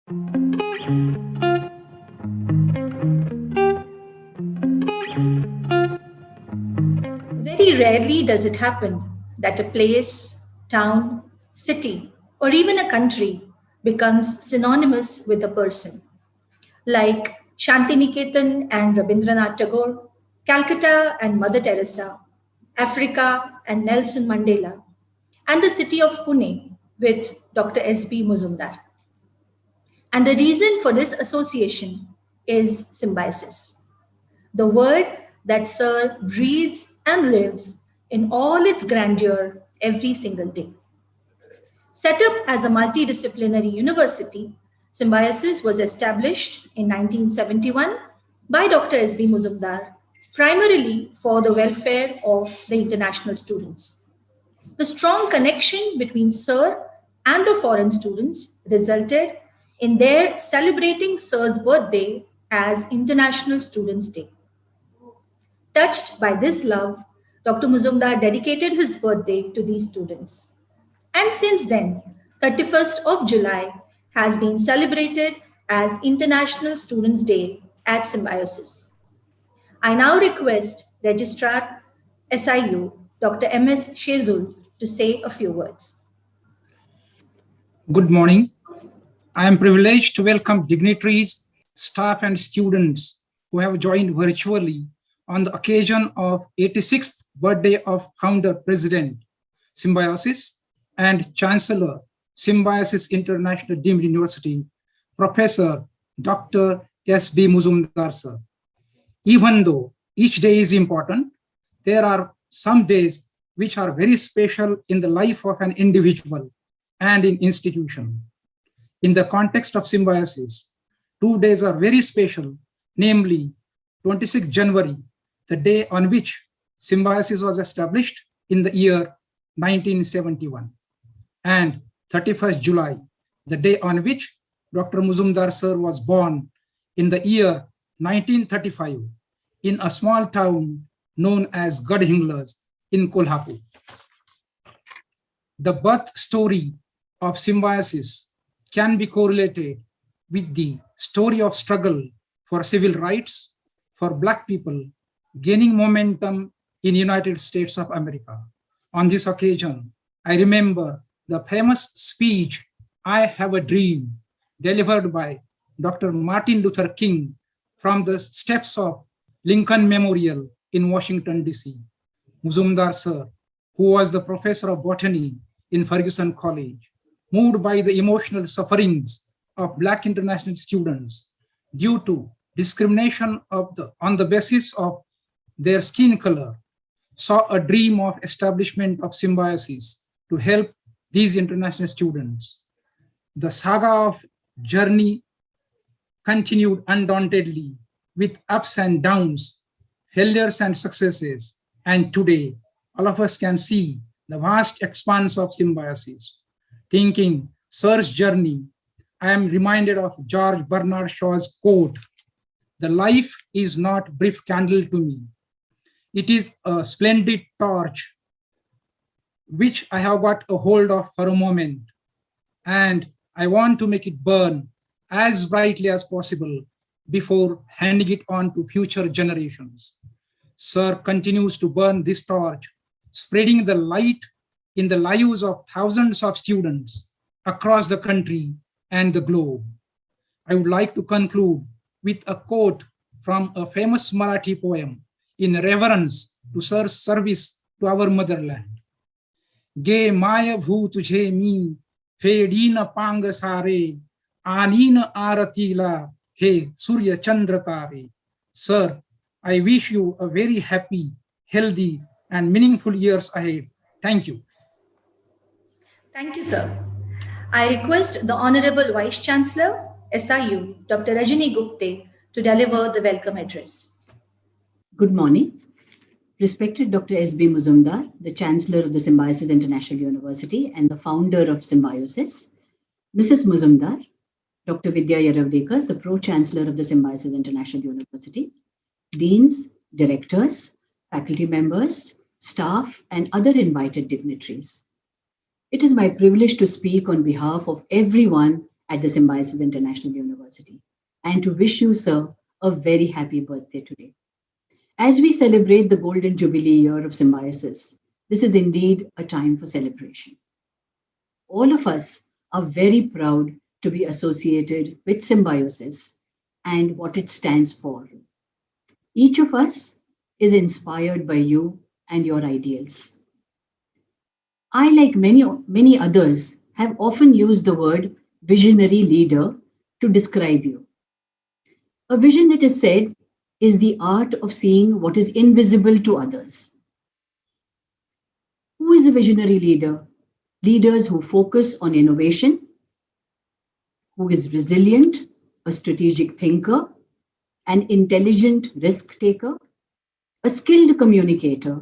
Very rarely does it happen that a place, town, city, or even a country becomes synonymous with a person. Like Shantiniketan and Rabindranath Tagore, Calcutta and Mother Teresa, Africa and Nelson Mandela, and the city of Pune with Dr. S.B. Muzumdar. And the reason for this association is symbiosis, the word that Sir breathes and lives in all its grandeur every single day. Set up as a multidisciplinary university, Symbiosis was established in 1971 by Dr. S.B. Muzumdar, primarily for the welfare of the international students. The strong connection between Sir and the foreign students resulted in their celebrating Sir's birthday as International Students' Day. Touched by this love, Dr. Muzumdar dedicated his birthday to these students. And since then, 31st of July has been celebrated as International Students' Day at Symbiosis. I now request Registrar SIU, Dr. M.S. Shezul, to say a few words. Good morning. I am privileged to welcome dignitaries, staff and students who have joined virtually on the occasion of 86th birthday of founder president Symbiosis and Chancellor Symbiosis International Deemed University, Professor Dr. S.B. Muzumdar sir. Even though each day is important, there are some days which are very special in the life of an individual and in institution. In the context of Symbiosis, 2 days are very special, namely 26th January, the day on which Symbiosis was established in the year 1971, and 31st July, the day on which Dr. Muzumdar sir was born in the year 1935 in a small town known as Gadhinglaz in Kolhapur. The birth story of Symbiosis can be correlated with the story of struggle for civil rights for Black people gaining momentum in United States of America. On this occasion, I remember the famous speech, "I Have a Dream," delivered by Dr. Martin Luther King from the steps of Lincoln Memorial in Washington, D.C. Muzumdar sir, who was the professor of botany in Ferguson College, moved by the emotional sufferings of Black international students due to discrimination on the basis of their skin color, saw a dream of establishment of Symbiosis to help these international students. The saga of journey continued undauntedly with ups and downs, failures and successes. And today, all of us can see the vast expanse of Symbiosis. Thinking Sir's journey, I am reminded of George Bernard Shaw's quote, "The life is not brief candle to me. It is a splendid torch, which I have got a hold of for a moment, and I want to make it burn as brightly as possible before handing it on to future generations." Sir continues to burn this torch, spreading the light in the lives of thousands of students across the country and the globe. I would like to conclude with a quote from a famous Marathi poem in reverence to Sir's service to our motherland. "Ge maya bhu tujhe mi, fedin pang sare, anin aratila he surya chandra tare." Sir, I wish you a very happy, healthy, and meaningful years ahead. Thank you. Thank you, sir. I request the Honorable Vice Chancellor, SIU, Dr. Rajini Gupte, to deliver the welcome address. Good morning. Respected Dr. S.B. Muzumdar, the Chancellor of the Symbiosis International University and the founder of Symbiosis, Mrs. Muzumdar, Dr. Vidya Yaravdekar, the Pro-Chancellor of the Symbiosis International University, deans, directors, faculty members, staff, and other invited dignitaries. It is my privilege to speak on behalf of everyone at the Symbiosis International University, and to wish you, sir, a very happy birthday today. As we celebrate the Golden Jubilee year of Symbiosis, this is indeed a time for celebration. All of us are very proud to be associated with Symbiosis and what it stands for. Each of us is inspired by you and your ideals. I, like many others, have often used the word visionary leader to describe you. A vision, it is said, is the art of seeing what is invisible to others. Who is a visionary leader? Leaders who focus on innovation, who is resilient, a strategic thinker, an intelligent risk taker, a skilled communicator,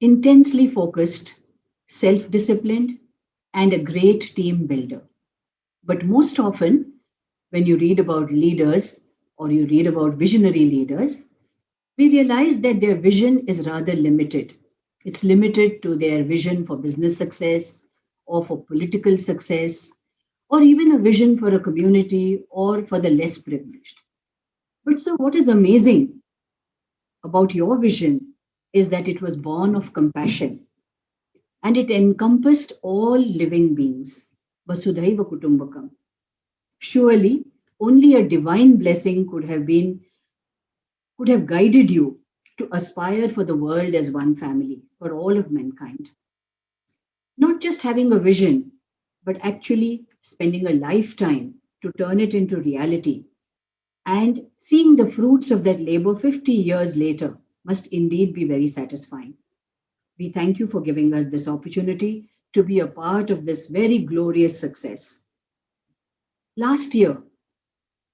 intensely focused, self-disciplined, and a great team builder. But most often, when you read about leaders or you read about visionary leaders, we realize that their vision is rather limited. It's limited to their vision for business success or for political success, or even a vision for a community or for the less privileged. But so what is amazing about your vision is that it was born of compassion and it encompassed all living beings. Vasudhaiva Kutumbakam. Surely only a divine blessing could have guided you to aspire for the world as one family, for all of mankind. Not just having a vision, but actually spending a lifetime to turn it into reality. And seeing the fruits of that labor 50 years later must indeed be very satisfying. We thank you for giving us this opportunity to be a part of this very glorious success. Last year,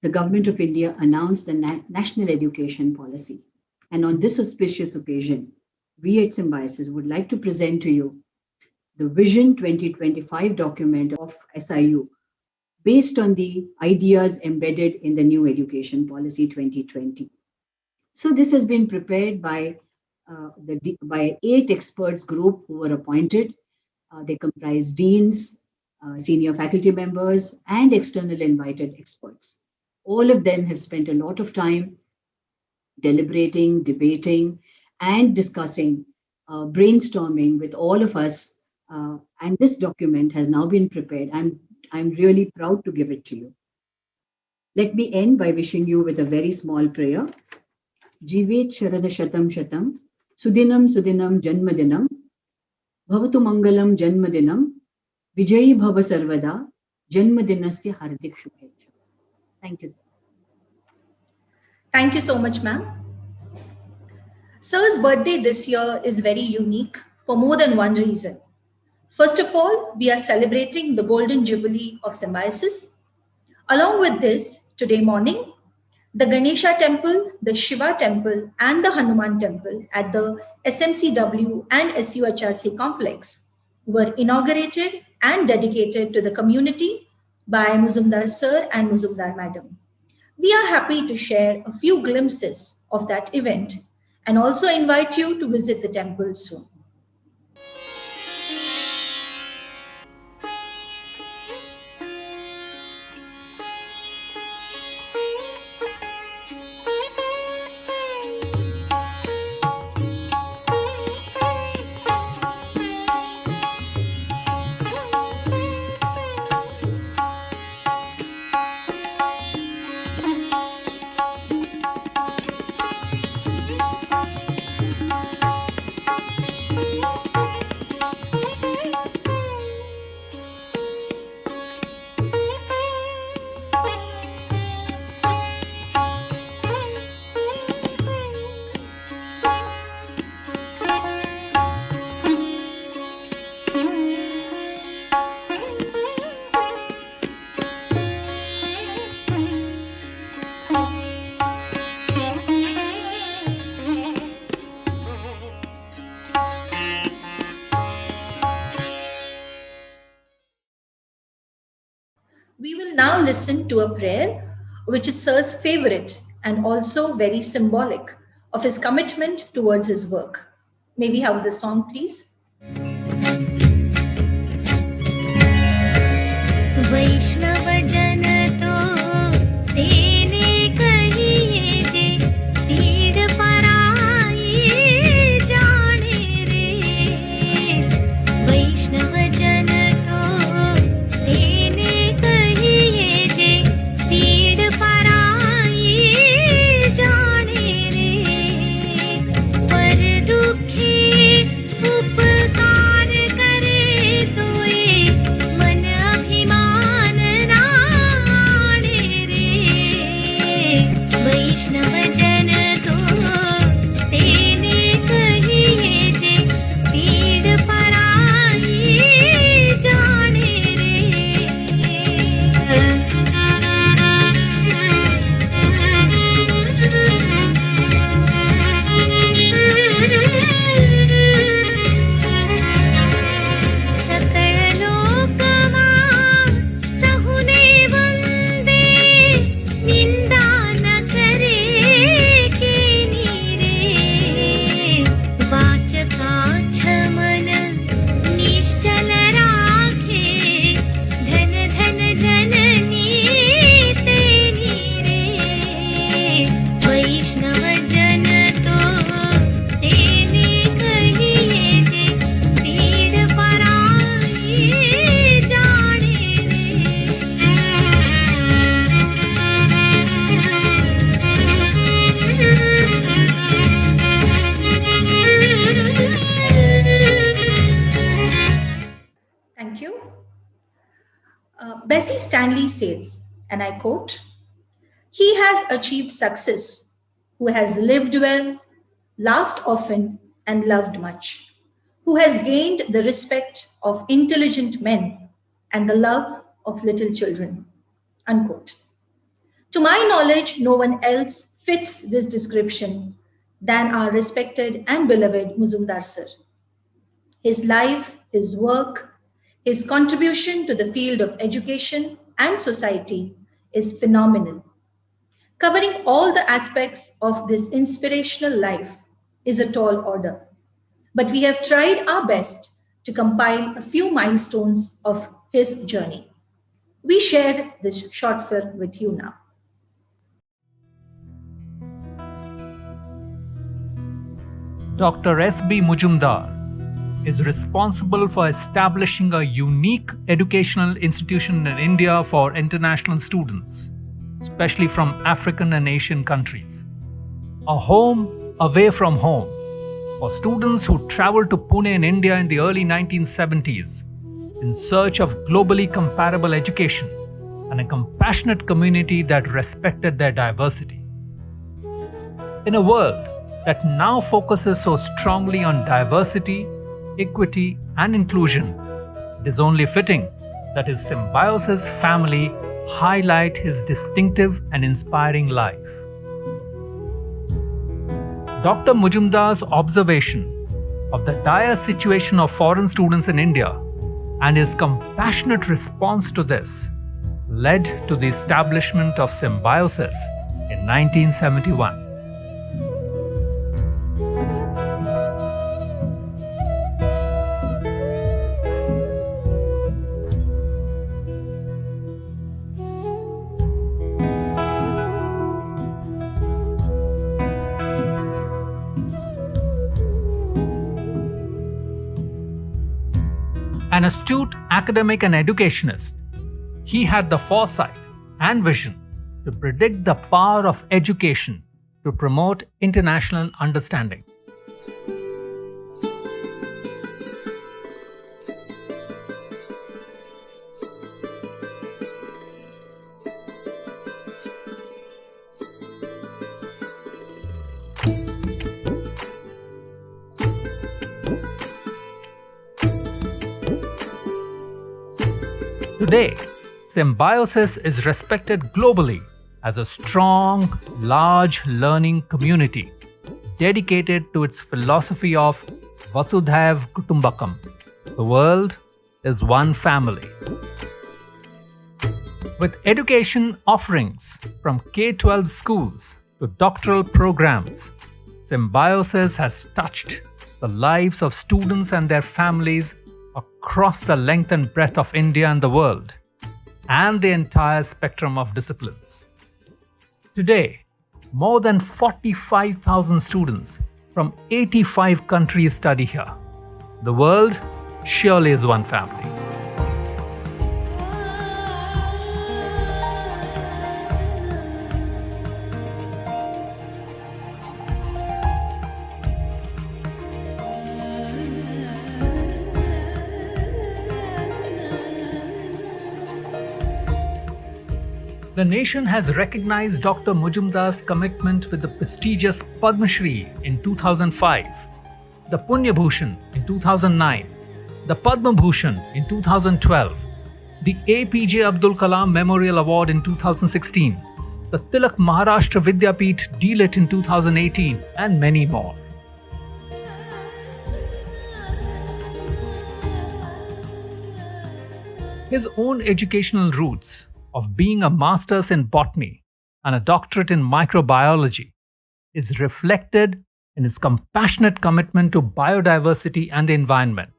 the Government of India announced the National Education Policy. And on this auspicious occasion, we at Symbiosis would like to present to you the Vision 2025 document of SIU based on the ideas embedded in the new Education Policy 2020. So this has been prepared by 8 experts group who were appointed. They comprise deans, senior faculty members, and external invited experts. All of them have spent a lot of time deliberating, debating, and discussing, brainstorming with all of us. And this document has now been prepared. I'm really proud to give it to you. Let me end by wishing you with a very small prayer. Jivet Sharada Shatam Shatam, Sudinam Sudinam Janmadinam, Bhavatu Mangalam Janmadinam, Vijayi Bhava Sarvada, Janmadinasya Hardik Shubhechha. Thank you, sir. Thank you so much, ma'am. Sir's birthday this year is very unique for more than one reason. First of all, we are celebrating the Golden Jubilee of Symbiosis. Along with this, today morning, the Ganesha Temple, the Shiva Temple, and the Hanuman Temple at the SMCW and SUHRC complex were inaugurated and dedicated to the community by Muzumdar Sir and Muzumdar Madam. We are happy to share a few glimpses of that event and also invite you to visit the temple soon. We will now listen to a prayer, which is Sir's favorite and also very symbolic of his commitment towards his work. May we have the song, please? Vaishnava वजन तो तेने कहिए जे पीड़ पराई जाने रे वैष्णव जन तो तेने कहिए जे पीड़ पराई जाने रे पर दुखी उपकार करे तोए मन अभिमान राणे रे वैष्णव जन तो तेने कहिए जे पीड़ पराई जाने सकळ लोकमा सहुने वंदे निंदा न करे केनी रे वाचका छमन निश्चल राखे धन धन जननी तेनी रे वैष्णव जन तो तेने कहिए जे पीड़ पराई जाने Thank you. Bessie Stanley says, and I quote, "He has achieved success who has lived well, laughed often, and loved much, who has gained the respect of intelligent men and the love of little children." Unquote. To my knowledge, no one else fits this description than our respected and beloved Muzumdar sir. His life, his work, his contribution to the field of education and society is phenomenal. Covering all the aspects of this inspirational life is a tall order, but we have tried our best to compile a few milestones of his journey. We share this short film with you now. Dr. S.B. Mujumdar is responsible for establishing a unique educational institution in India for international students, especially from African and Asian countries. A home away from home for students who traveled to Pune in India in the early 1970s in search of globally comparable education and a compassionate community that respected their diversity. In a world that now focuses so strongly on diversity, equity, and inclusion, it is only fitting that his Symbiosis family highlight his distinctive and inspiring life. Dr. Mujumdar's observation of the dire situation of foreign students in India and his compassionate response to this led to the establishment of Symbiosis in 1971. An astute academic and educationist, he had the foresight and vision to predict the power of education to promote international understanding. Today, Symbiosis is respected globally as a strong, large learning community dedicated to its philosophy of Vasudhaiv Kutumbakam. The world is one family. With education offerings from K-12 schools to doctoral programs, Symbiosis has touched the lives of students and their families across the length and breadth of India and the world. and the entire spectrum of disciplines. Today, more than 45,000 students from 85 countries study here. The world surely is one family. The nation has recognized Dr. Majumdar's commitment with the prestigious Padma Shri in 2005, the Punya Bhushan in 2009, the Padma Bhushan in 2012, the APJ Abdul Kalam Memorial Award in 2016, the Tilak Maharashtra Vidyapeeth D.Lit in 2018, and many more. His own educational roots of being a master's in botany and a doctorate in microbiology is reflected in his compassionate commitment to biodiversity and the environment,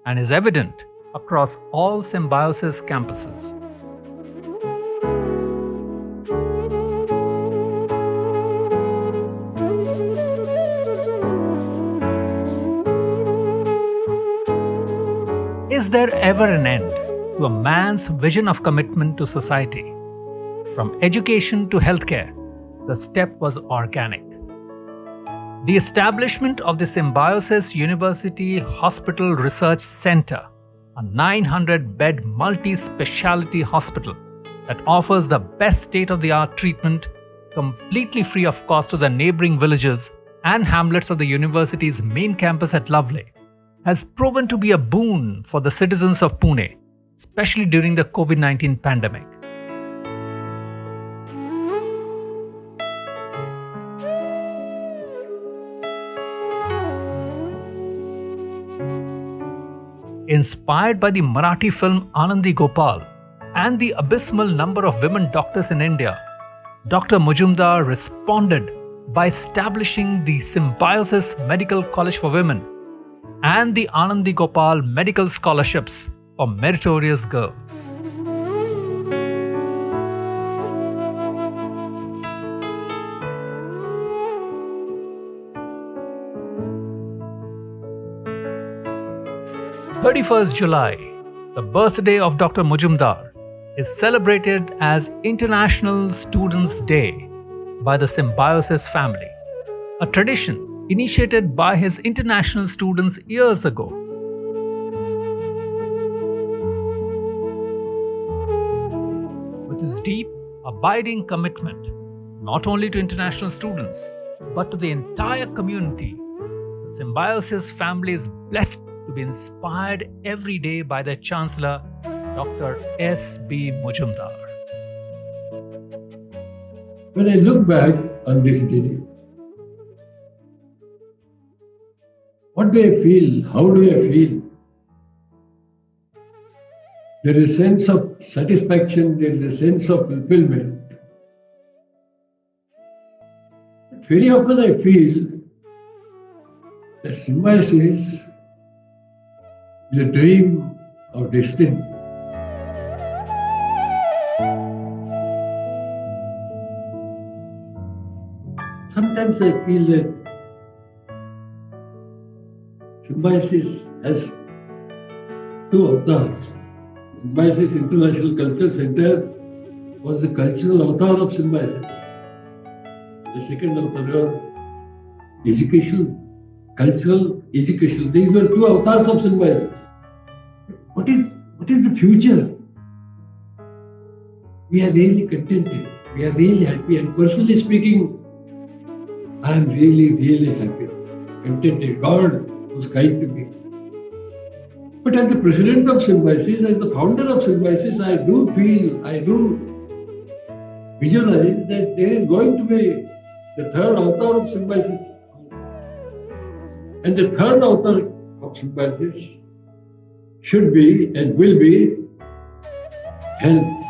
and is evident across all Symbiosis campuses. Is there ever an end to a man's vision of commitment to society? From education to healthcare, the step was organic. The establishment of the Symbiosis University Hospital Research Center, a 900-bed multi-speciality hospital that offers the best state-of-the-art treatment completely free of cost to the neighboring villages and hamlets of the university's main campus at Lovely, has proven to be a boon for the citizens of Pune, especially during the COVID-19 pandemic. Inspired by the Marathi film Anandi Gopal and the abysmal number of women doctors in India, Dr. Majumdar responded by establishing the Symbiosis Medical College for Women and the Anandi Gopal Medical Scholarships for meritorious girls. July 31st, the birthday of Dr. Majumdar, is celebrated as International Students' Day by the Symbiosis family, a tradition initiated by his international students years ago. With his deep, abiding commitment, not only to international students, but to the entire community, the Symbiosis family is blessed to be inspired every day by their Chancellor, Dr. S.B. Majumdar. When I look back on this day, what do I feel? How do I feel? There is a sense of satisfaction, there is a sense of fulfillment. Very often I feel that Symbiosis is a dream of destiny. Sometimes I feel that Symbiosis has two avatars. Symbiosis International Cultural Center was the cultural avatar of Symbiosis. The second avatar was educational, cultural, educational. These were two avatars of Symbiosis. What is the future? We are really contented. We are really happy. And personally speaking, I am really, really happy, contented. God was kind to me. But as the president of Symbiosis, as the founder of Symbiosis, I do visualize that there is going to be the third avatar of Symbiosis. And the third avatar of Symbiosis should be and will be health.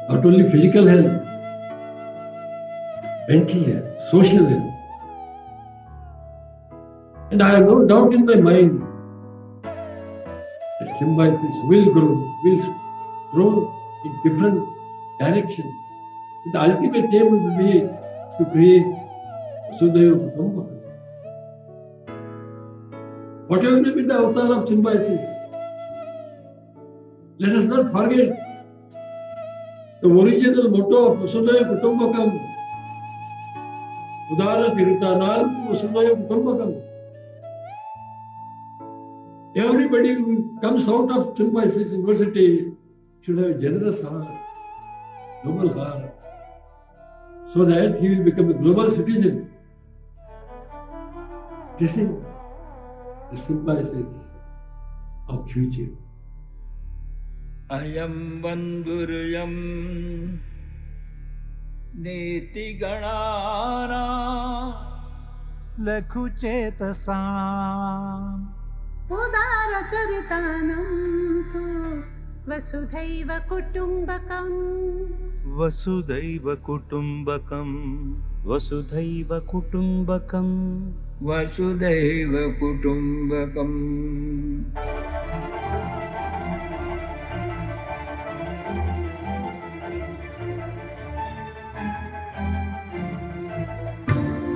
Not only physical health, mental health, social health. And I have no doubt in my mind that symbiosis will grow in different directions. The ultimate aim will be to create Vasudhaiva Kutumbakam. Whatever may be the avatar of symbiosis, let us not forget the original motto of Vasudhaiva Kutumbakam, Udara Chiritanam Vasudhaiva Kutumbakam. Everybody who comes out of Symbiosis University should have a generous heart, noble heart, so that he will become a global citizen. This is the symbiosis of future. Ayam Bandhuryam Neti Ganara लघुचेतसाम् उदारचरितानं तु वसुधैव कुटुम्बकम् वसुधैव कुटुम्बकम् वसुधैव कुटुम्बकम् Vasudhaiva Kutumbakam.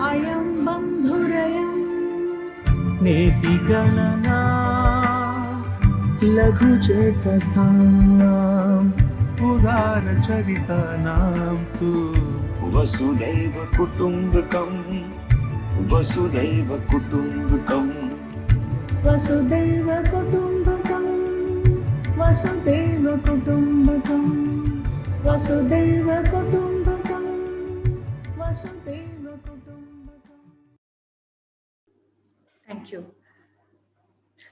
अयं बन्धुरयं नेति गणना लघुचेतसाम् उदारचरितानां तु वसुधैव कुटुम्बकम् वसुधैव कुटुम्बकम् वसुधैव कुटुम्बकम् वसुधैव कुटुम्बकम् वसुधैव कुटुम्बकम् वसुधैव कुटुम्बकम्. Thank you.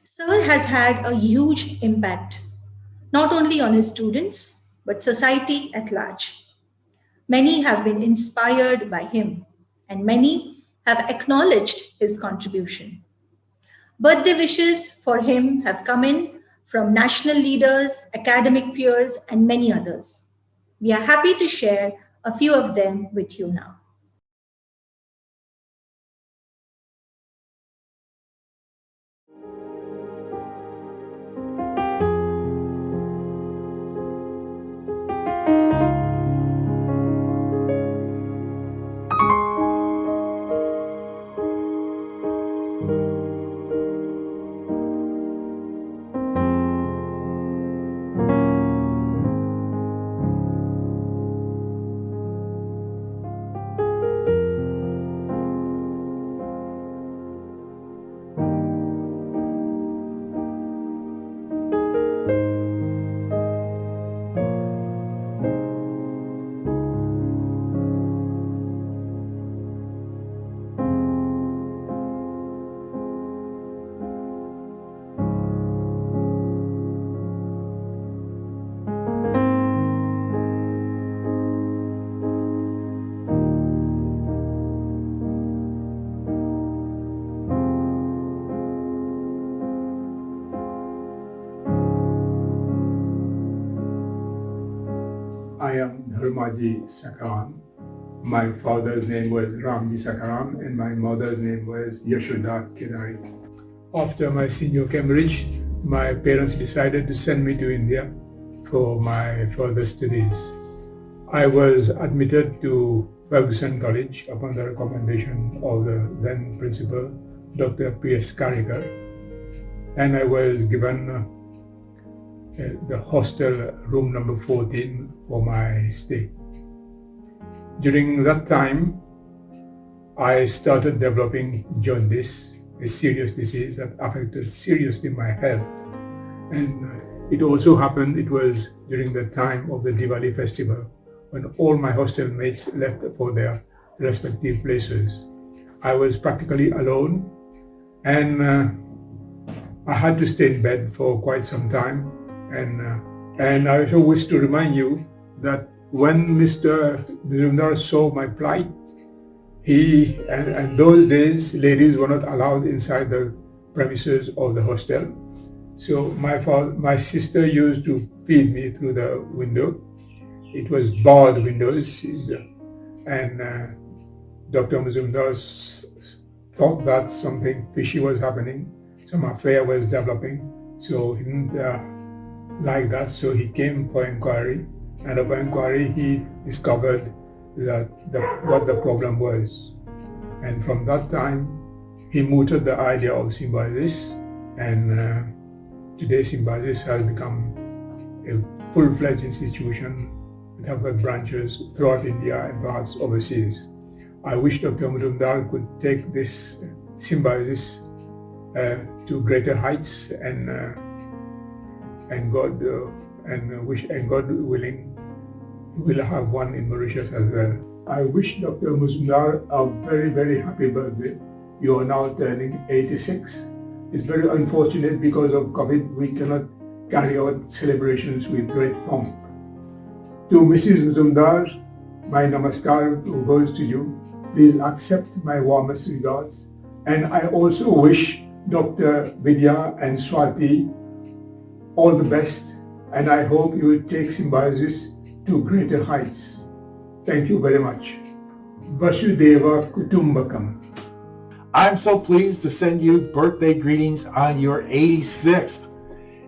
Sir has had a huge impact, not only on his students, but society at large. Many have been inspired by him, and many have acknowledged his contribution. Birthday wishes for him have come in from national leaders, academic peers, and many others. We are happy to share a few of them with you now. I am Dharmaji Sakaram. My father's name was Ramji Sakaram and my mother's name was Yashoda Kedari. After my senior Cambridge, my parents decided to send me to India for my further studies. I was admitted to Ferguson College upon the recommendation of the then principal, Dr. P.S. Karikar, and I was given the hostel room number 14 for my stay. During that time, I started developing jaundice, a serious disease that affected seriously my health. And it also happened, it was during the time of the Diwali festival, when all my hostel mates left for their respective places. I was practically alone, and I had to stay in bed for quite some time. And I also wish to remind you that when Mr. Majumdar saw my plight, and those days ladies were not allowed inside the premises of the hostel. So my sister used to feed me through the window. It was barred windows, and Dr. Majumdar thought that something fishy was happening, some affair was developing. So he didn't like that, so he came for inquiry, and upon inquiry he discovered that what the problem was. And from that time, he mooted the idea of Symbiosis, and today Symbiosis has become a full-fledged institution that have got branches throughout India and perhaps overseas. I wish Dr. Muzumdar could take this Symbiosis to greater heights, and God willing, we'll have one in Mauritius as well. I wish Dr. Muzumdar a very, very happy birthday. You are now turning 86. It's very unfortunate because of COVID, we cannot carry out celebrations with great pomp. To Mrs. Muzumdar, my namaskar goes to you. Please accept my warmest regards. And I also wish Dr. Vidya and Swati all the best, and I hope you will take Symbiosis to greater heights. Thank you very much. Vasudeva Kutumbakam. I'm so pleased to send you birthday greetings on your 86th,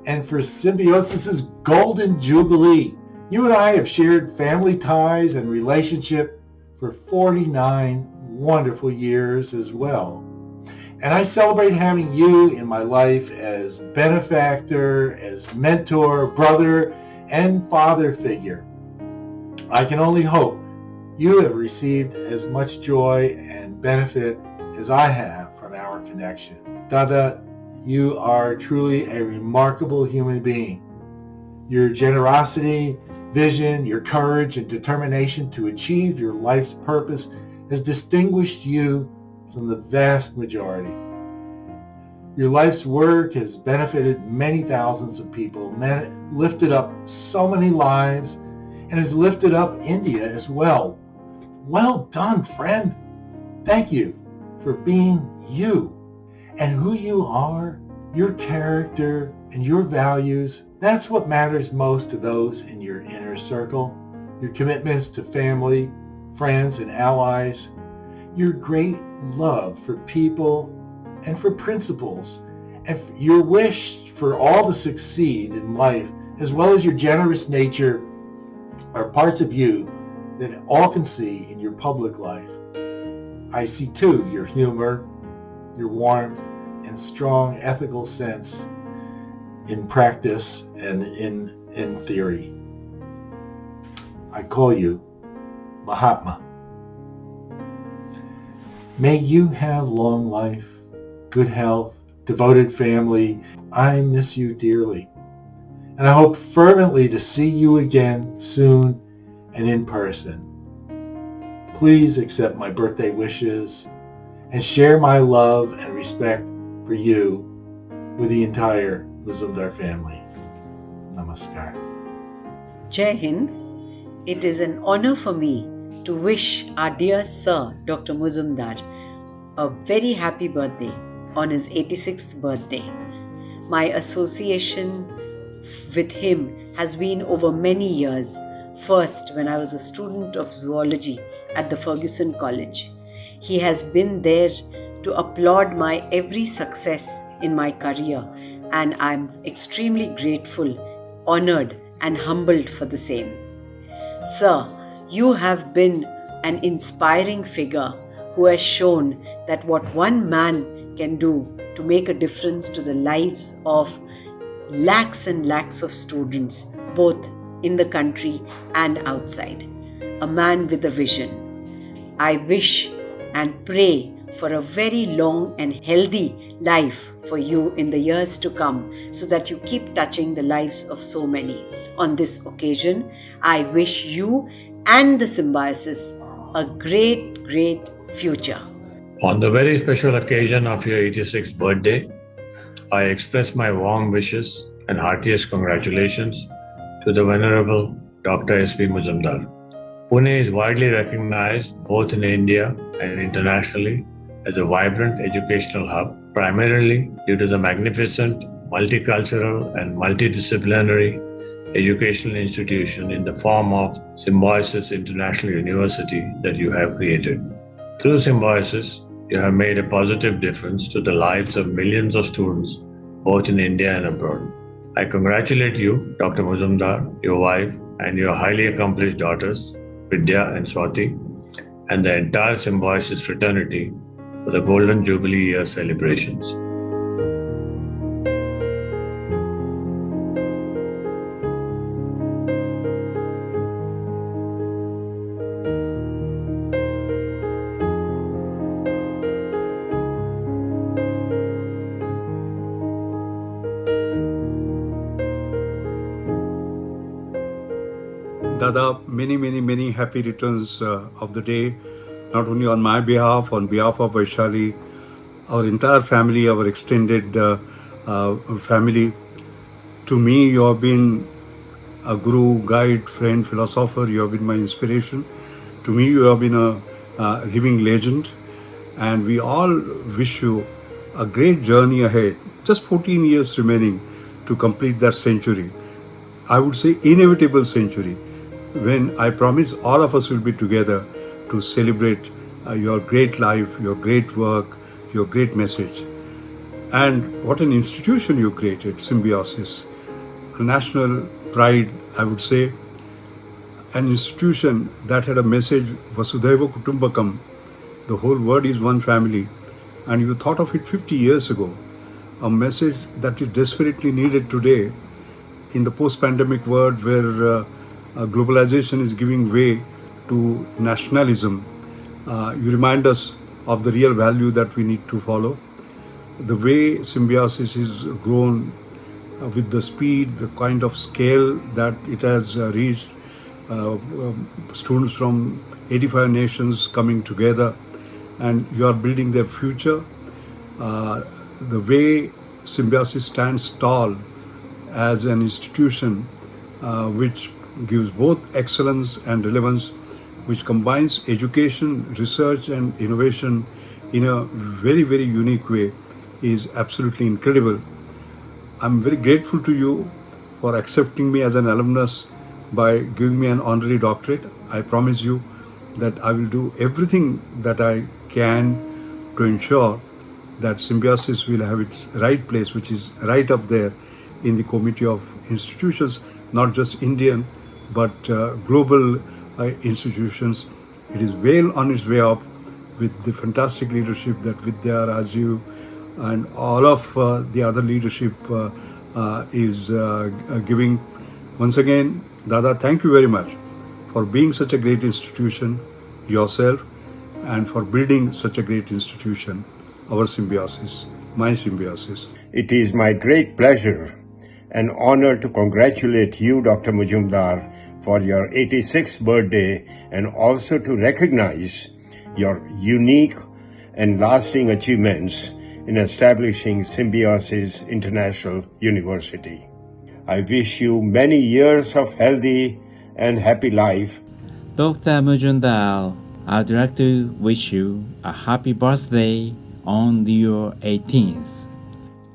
and for Symbiosis's Golden Jubilee. You and I have shared family ties and relationship for 49 wonderful years as well. And I celebrate having you in my life as benefactor, as mentor, brother, and father figure. I can only hope you have received as much joy and benefit as I have from our connection. Dada, you are truly a remarkable human being. Your generosity, vision, your courage, and determination to achieve your life's purpose has distinguished you from the vast majority. Your life's work has benefited many thousands of people, lifted up so many lives, and has lifted up India as well. Well done, friend. Thank you for being you and who you are, your character, and your values. That's what matters most to those in your inner circle. Your commitments to family, friends, and allies, your great love for people and for principles, and your wish for all to succeed in life, as well as your generous nature, are parts of you that all can see in your public life. I see too your humor, your warmth, and strong ethical sense in practice and in theory. I call you Mahatma. May you have long life, good health, devoted family. I miss you dearly. And I hope fervently to see you again soon and in person. Please accept my birthday wishes and share my love and respect for you with the entire Muzumdar family. Namaskar. Jai Hind. It is an honor for me to wish our dear Sir Dr. Muzumdar a very happy birthday on his 86th birthday. My association with him has been over many years. First, when I was a student of zoology at the Fergusson College. He has been there to applaud my every success in my career, and I'm extremely grateful, honored, and humbled for the same. Sir, you have been an inspiring figure who has shown that what one man can do to make a difference to the lives of lakhs and lakhs of students, both in the country and outside. A man with a vision. I wish and pray for a very long and healthy life for you in the years to come, so that you keep touching the lives of so many. On this occasion, I wish you and the Symbiosis a great, great future. On the very special occasion of your 86th birthday, I express my warm wishes and heartiest congratulations to the Venerable Dr. S.B. Muzumdar. Pune is widely recognized both in India and internationally as a vibrant educational hub, primarily due to the magnificent, multicultural and multidisciplinary educational institution in the form of Symbiosis International University that you have created. Through Symbiosis, you have made a positive difference to the lives of millions of students both in India and abroad. I congratulate you, Dr. Muzumdar, your wife, and your highly accomplished daughters, Vidya and Swati, and the entire Symbiosis fraternity for the Golden Jubilee Year celebrations. Dada, many happy returns of the day, not only on my behalf, on behalf of Vaishali, our entire family, our extended family. To me, you have been a guru, guide, friend, philosopher. You have been my inspiration. To me, you have been a living legend. And we all wish you a great journey ahead. Just 14 years remaining to complete that century. I would say inevitable century, when I promise all of us will be together to celebrate your great life, your great work, your great message. And what an institution you created, Symbiosis. A national pride, I would say. An institution that had a message, Vasudhaiva Kutumbakam. The whole world is one family. And you thought of it 50 years ago. A message that is desperately needed today in the post-pandemic world where globalization is giving way to nationalism. You remind us of the real value that we need to follow. The way Symbiosis is grown with the speed, the kind of scale that it has reached, students from 85 nations coming together, and you are building their future. The way Symbiosis stands tall as an institution which gives both excellence and relevance, which combines education, research and innovation in a very unique way, is absolutely incredible. I'm very grateful to you for accepting me as an alumnus by giving me an honorary doctorate. I promise you that I will do everything that I can to ensure that Symbiosis will have its right place, which is right up there in the committee of institutions, not just Indian, but global institutions. It is well on its way up with the fantastic leadership that Vidya, Rajiv, and all of the other leadership is giving. Once again, Dada, thank you very much for being such a great institution yourself and for building such a great institution, our Symbiosis, my Symbiosis. It is my great pleasure and honor to congratulate you, Dr. Muzumdar, for your 86th birthday and also to recognize your unique and lasting achievements in establishing Symbiosis International University. I wish you many years of healthy and happy life. Dr. Muzumdar, I'd like to wish you a happy birthday on your 18th.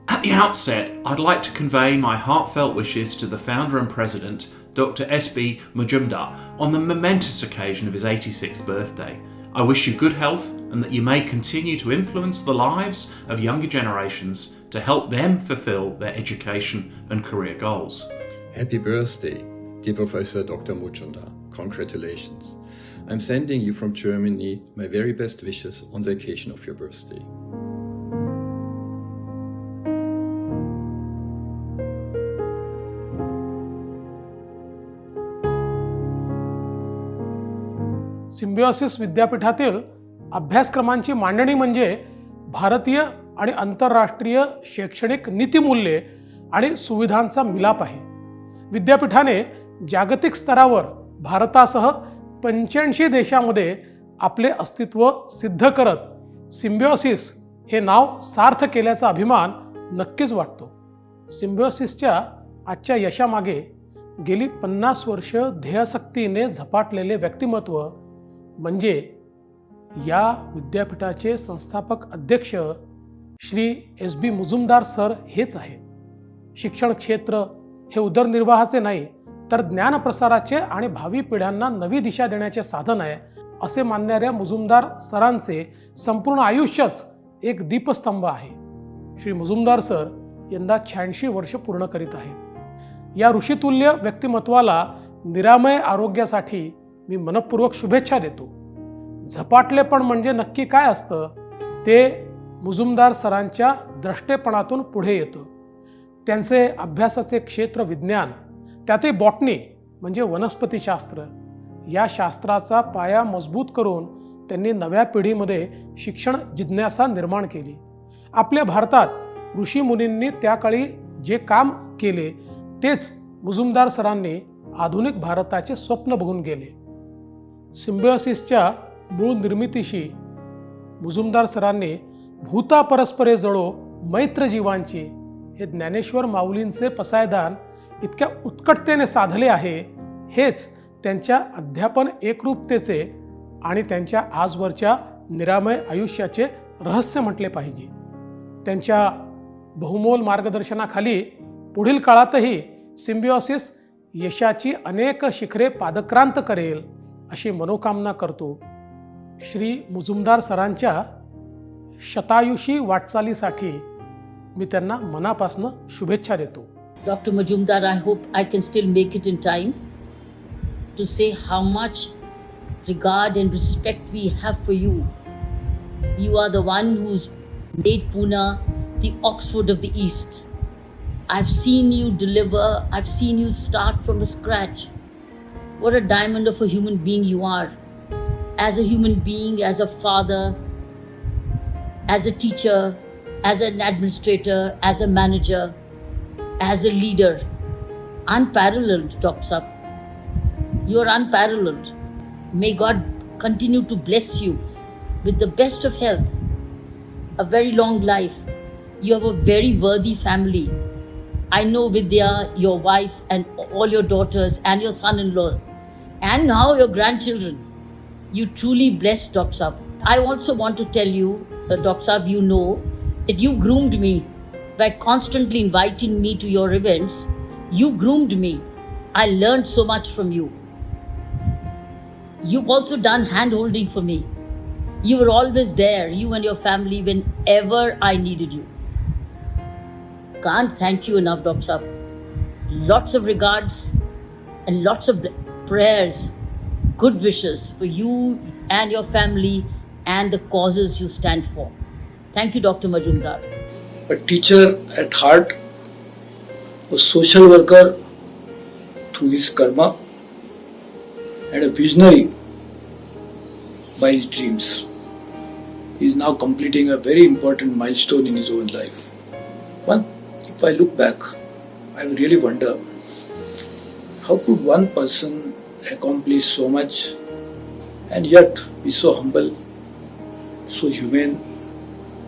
At the outset, I'd like to convey my heartfelt wishes to the founder and president, Dr. S.B. Muzumdar, on the momentous occasion of his 86th birthday. I wish you good health and that you may continue to influence the lives of younger generations to help them fulfill their education and career goals. Happy birthday, dear Professor Dr. Muzumdar. Congratulations. I'm sending you from Germany my very best wishes on the occasion of your birthday. Symbiosis विद्यापीठातील अभ्यासक्रमांची मांडणी म्हणजे भारतीय आणि आंतरराष्ट्रीय शैक्षणिक नीतिमूल्ये आणि सुविधांचा मिलाप आहे. विद्यापीठाने जागतिक स्तरावर भारतासह 85 देशांमध्ये आपले अस्तित्व सिद्ध करत सिम्बियोसिस हे नाव सार्थ केल्याचा अभिमान नक्कीच वाटतो. सिम्बियोसिसच्या आजच्या यशामागे गेली 50 वर्ष ध्येयासक्तीने झपाटलेले व्यक्तिमत्व म्हणजे या विद्यापीठाचे संस्थापक अध्यक्ष श्री एस.बी. मुजुमदार सर हेच आहेत. शिक्षण क्षेत्र हे उदरनिर्वाहाचे नाही तर ज्ञानप्रसाराचे आणि भावी पिढ्यांना नवी दिशा देण्याचे साधन आहे असे मानणाऱ्या मुजुमदार सरांचे संपूर्ण आयुष्यच एक दीपस्तंभ आहे. श्री मुजुमदार सर यंदा 86 वर्ष पूर्ण करीत आहेत. या ऋषितुल्य व्यक्तिमत्वाला निरामय आरोग्यासाठी मी मनपूर्वक शुभेच्छा देतो. झपाटलेपण म्हणजे नक्की काय असतं ते मुजुमदार सरांच्या द्रष्टेपणातून पुढे येतं. त्यांचे अभ्यासाचे क्षेत्र विज्ञान, त्यातही बॉटनी म्हणजे वनस्पतीशास्त्र, या शास्त्राचा पाया मजबूत करून त्यांनी नव्या पिढीमध्ये शिक्षण जिज्ञासा निर्माण केली. आपल्या भारतात ऋषीमुनींनी त्या काळी जे काम केले तेच मुजुमदार सरांनी आधुनिक भारताचे स्वप्न बघून गेले. सिम्बियोसिसच्या मूळ निर्मितीशी मुजुमदार सरांनी भूता परस्परे जळो मैत्र जीवांची हे ज्ञानेश्वर माऊलींचे पसायदान इतक्या उत्कटतेने साधले आहे. हेच त्यांच्या अध्यापन एकरूपतेचे आणि त्यांच्या आजवरच्या निरामय आयुष्याचे रहस्य म्हटले पाहिजे. त्यांच्या बहुमोल मार्गदर्शनाखाली पुढील काळातही सिम्बियोसिस यशाची अनेक शिखरे पादक्रांत करेल अशी मनोकामना करतो. श्री मुजुमदार सरांच्या शतायुषी वाटचालीसाठी मी त्यांना मनापासून शुभेच्छा देतो. Dr. Majumdar, I hope I can still make it in time to say how much regard and respect we have for you. You are the one who's made Pune the Oxford of the East. I've seen you deliver, I've seen you start from the scratch. What a diamond of a human being you are. As a human being, as a father, as a teacher, as an administrator, as a manager, as a leader. Unparalleled, Dr. Saab. You are unparalleled. May God continue to bless you with the best of health, a very long life. You have a very worthy family. I know Vidya, your wife, and all your daughters, and your son-in-law, and now your grandchildren. You truly blessed, Dr. Saab. I also want to tell you, Dr. Saab, you know that you groomed me by constantly inviting me to your events. You groomed me. I learned so much from you. You've also done hand-holding for me. You were always there, you and your family, whenever I needed you. Can't thank you enough, Dr. Saab. Lots of regards and lots of prayers, good wishes for you and your family and the causes you stand for. Thank you, Dr. Majumdar. A teacher at heart, a social worker through his karma, and a visionary by his dreams. He is now completing a very important milestone in his own life. If I look back, I really wonder, how could one person accomplish so much and yet be so humble, so humane,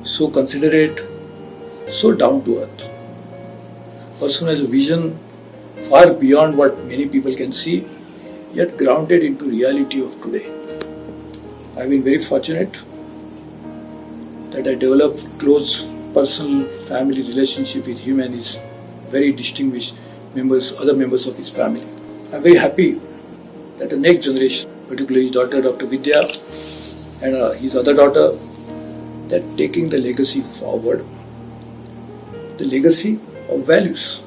so considerate, so down to earth? Person has a vision far beyond what many people can see, yet grounded into reality of today. I've been very fortunate that I developed close personal family relationship with him and his very distinguished other members of his family. I'm very happy that the next generation, particularly his daughter Dr. Vidya and his other daughter, that taking the legacy forward, the legacy of values,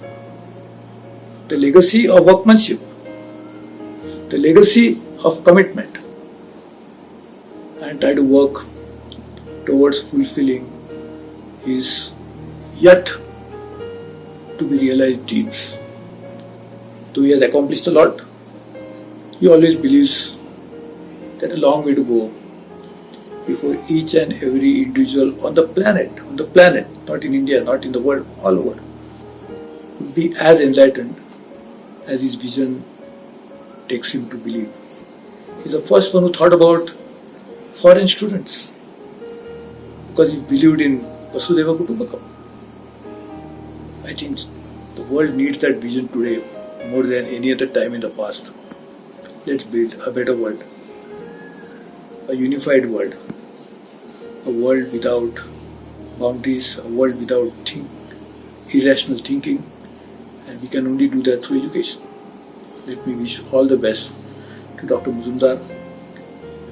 the legacy of workmanship, the legacy of commitment, and try to work towards fulfilling his yet to be realized dreams. Though he has accomplished a lot, he always believes that a long way to go before each and every individual on the planet, not in India, not in the world, all over, would be as enlightened as his vision takes him to believe. He's the first one who thought about foreign students because he believed in Vasudhaiva Kutumbakam. I think the world needs that vision today more than any other time in the past. Let's build a better world, a unified world, a world without boundaries, a world without irrational thinking, and we can only do that through education. Let me wish all the best to Dr. Majumdar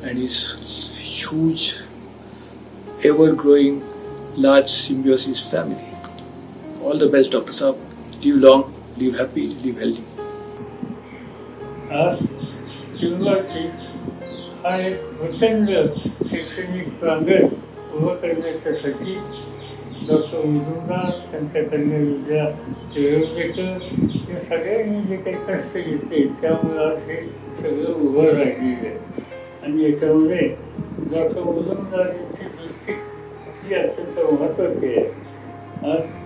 and his huge, ever-growing, large Symbiosis family. All the best, Dr. Saab. Live long, live happy, live healthy. आज symbiosis हा एक प्रचंड शैक्षणिक प्रांगण उभं करण्याच्यासाठी doctor Mujumdar, त्यांच्या कन्या विद्या वेळेकर या सगळ्यांनी जे काही कष्ट घेतले त्यामुळे आज हे सगळं उभं राहिलेलं आहे. आणि याच्यामध्ये डॉक्टर मुजुमदार यांची दृष्टी ही अत्यंत महत्त्वाची आहे. आज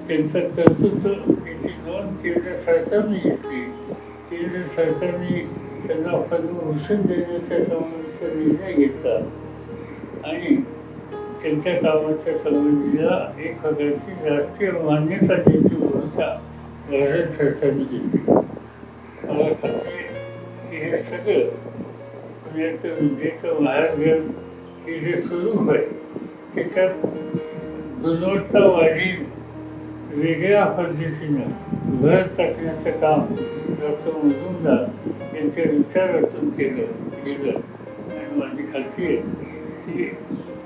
त्यांचं कर्तृत्व याची नोंद केंद्र सरकारने घेतली. केंद्र सरकारने त्यांना पद्मभूषण देण्याच्या संबंधीचा निर्णय घेतला आणि त्यांच्या कामाच्या संबंधीला एक प्रकारची राष्ट्रीय मान्यता द्यायची भूमिका भारत सरकारने घेतली. मला खात्री आहे की हे सगळं पुण्याचं विद्येचं माहेरघर हे जे स्वरूप आहे त्याच्यात गुणवत्ता वाढील वेगळ्या पद्धतीनं भर टाकण्याचं काम डॉक्टर मुजुमदार यांच्या विचारातून गेलं आणि माझी खात्री आहे की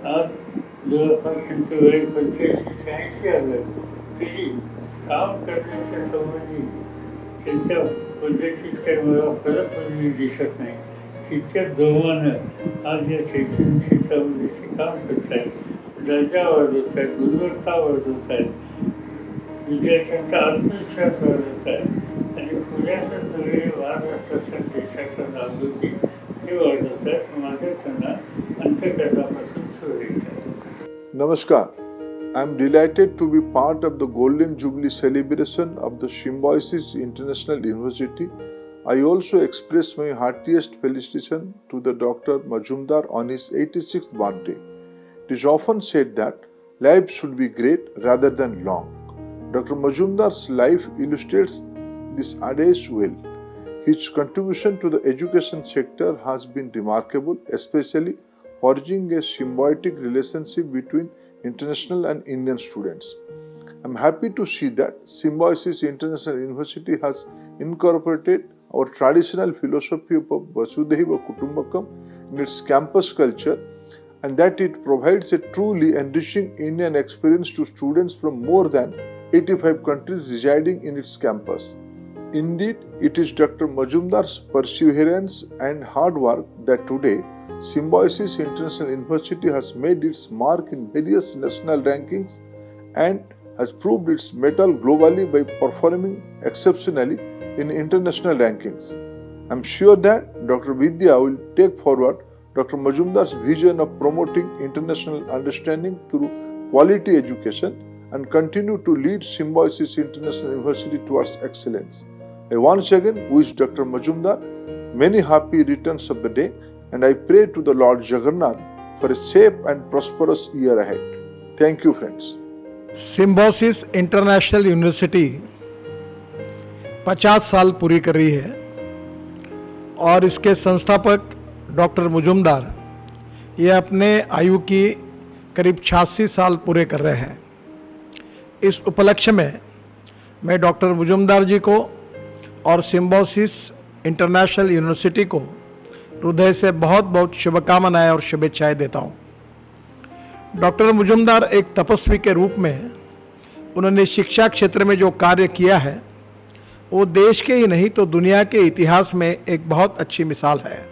आज जवळपास त्यांचं वय 85-86 आलं तरी काम करण्याच्या संबंधी त्यांच्या पद्धतीत काही मला फरक पडलेली दिसत नाही. तितक्या जोमानं आज या शैक्षणिक क्षेत्रामध्ये ते काम करत आहेत. दर्जा वाढवत आहेत, गुणवत्ता वाढवत आहेत, विद्यार्थ्यांचा आत्मविश्वास वाढवत आहे आणि पुण्याचं नव्हे महाराष्ट्राच्या देशाच्या नागरिकी हे वाढवत आहेत. माझं त्यांना अंतःकरणापासून शुभेच्छा. Namaskar. I am delighted to be part of the Golden Jubilee celebration of the Symbiosis International University. I also express my heartiest felicitation to the Dr. Majumdar on his 86th birthday. It is often said that life should be great rather than long. Dr. Majumdar's life illustrates this adage well. His contribution to the education sector has been remarkable, especially forging a symbiotic relationship between international and Indian students. I am happy to see that Symbiosis International University has incorporated our traditional philosophy of Vasudhaiva Kutumbakam in its campus culture, and that it provides a truly enriching Indian experience to students from more than 85 countries residing in its campus. Indeed, it is Dr. Majumdar's perseverance and hard work that today Symbiosis International University has made its mark in various national rankings and has proved its mettle globally by performing exceptionally in international rankings. I am sure that Dr. Vidya will take forward Dr. Majumdar's vision of promoting international understanding through quality education and continue to lead Symbiosis International University towards excellence. I once again wish Dr. Majumdar many happy returns of the day, and I pray to the Lord Jagannath for a safe and prosperous year ahead. Thank you, friends. Symbiosis international university 50 साल पूरी कर रही है और इसके संस्थापक doctor Mujumdar ये अपने आयु की करीब 86 साल पूरे कर रहे हैं. इस उपलक्ष्य में मैं डॉक्टर मुजुमदार जी को और सिम्बोसिस इंटरनेशनल यूनिवर्सिटी को हृदय से बहुत बहुत शुभकामनाएं और शुभेच्छाएं देता हूं. डॉक्टर मुजुमदार एक तपस्वी के रूप में उन्होंने शिक्षा क्षेत्र में जो कार्य किया है वो देश के ही नहीं तो दुनिया के इतिहास में एक बहुत अच्छी मिसाल है.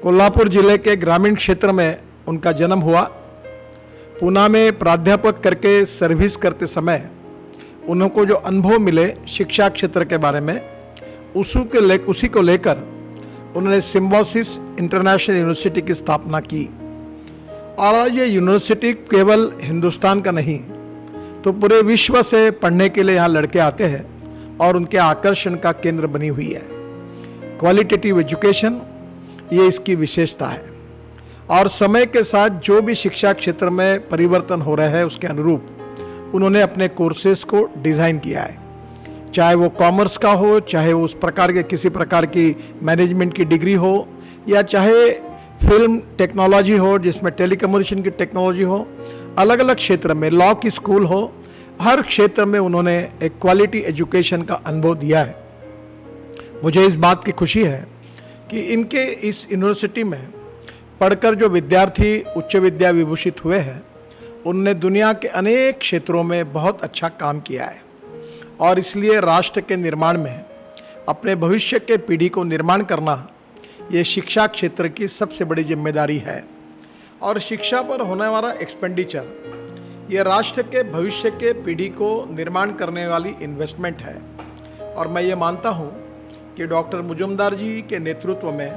कोल्हापुर जिले के ग्रामीण क्षेत्र में उनका जन्म हुआ. पूना में प्राध्यापक करके सर्विस करते समय उनको जो अनुभव मिले शिक्षा क्षेत्र के बारे में उसी को लेकर उन्होंने सिम्बोसिस इंटरनेशनल यूनिवर्सिटी की स्थापना की. और आज ये यूनिवर्सिटी केवल हिंदुस्तान का नहीं तो पूरे विश्व से पढ़ने के लिए यहाँ लड़के आते हैं और उनके आकर्षण का केंद्र बनी हुई है. क्वालिटेटिव एजुकेशन ये इसकी विशेषता है और समय के साथ जो भी शिक्षा क्षेत्र में परिवर्तन हो रहे हैं उसके अनुरूप उन्होंने अपने कोर्सेज को डिज़ाइन किया है. चाहे वो कॉमर्स का हो, चाहे वो उस प्रकार के किसी प्रकार की मैनेजमेंट की डिग्री हो, या चाहे फिल्म टेक्नोलॉजी हो जिसमें टेलीकम्युनिकेशन की टेक्नोलॉजी हो, अलग अलग क्षेत्र में लॉ की स्कूल हो, हर क्षेत्र में उन्होंने एक क्वालिटी एजुकेशन का अनुभव दिया है. मुझे इस बात की खुशी है कि इनके इस यूनिवर्सिटी में पढ़कर जो विद्यार्थी उच्च विद्या विभूषित हुए हैं उनने दुनिया के अनेक क्षेत्रों में बहुत अच्छा काम किया है और इसलिए राष्ट्र के निर्माण में अपने भविष्य के पीढ़ी को निर्माण करना ये शिक्षा क्षेत्र की सबसे बड़ी जिम्मेदारी है। और शिक्षा पर होने वाला एक्सपेंडिचर ये राष्ट्र के भविष्य के पीढ़ी को निर्माण करने वाली इन्वेस्टमेंट है। और मैं ये मानता हूँ कि डॉक्टर मुजुमदार जी के नेतृत्व में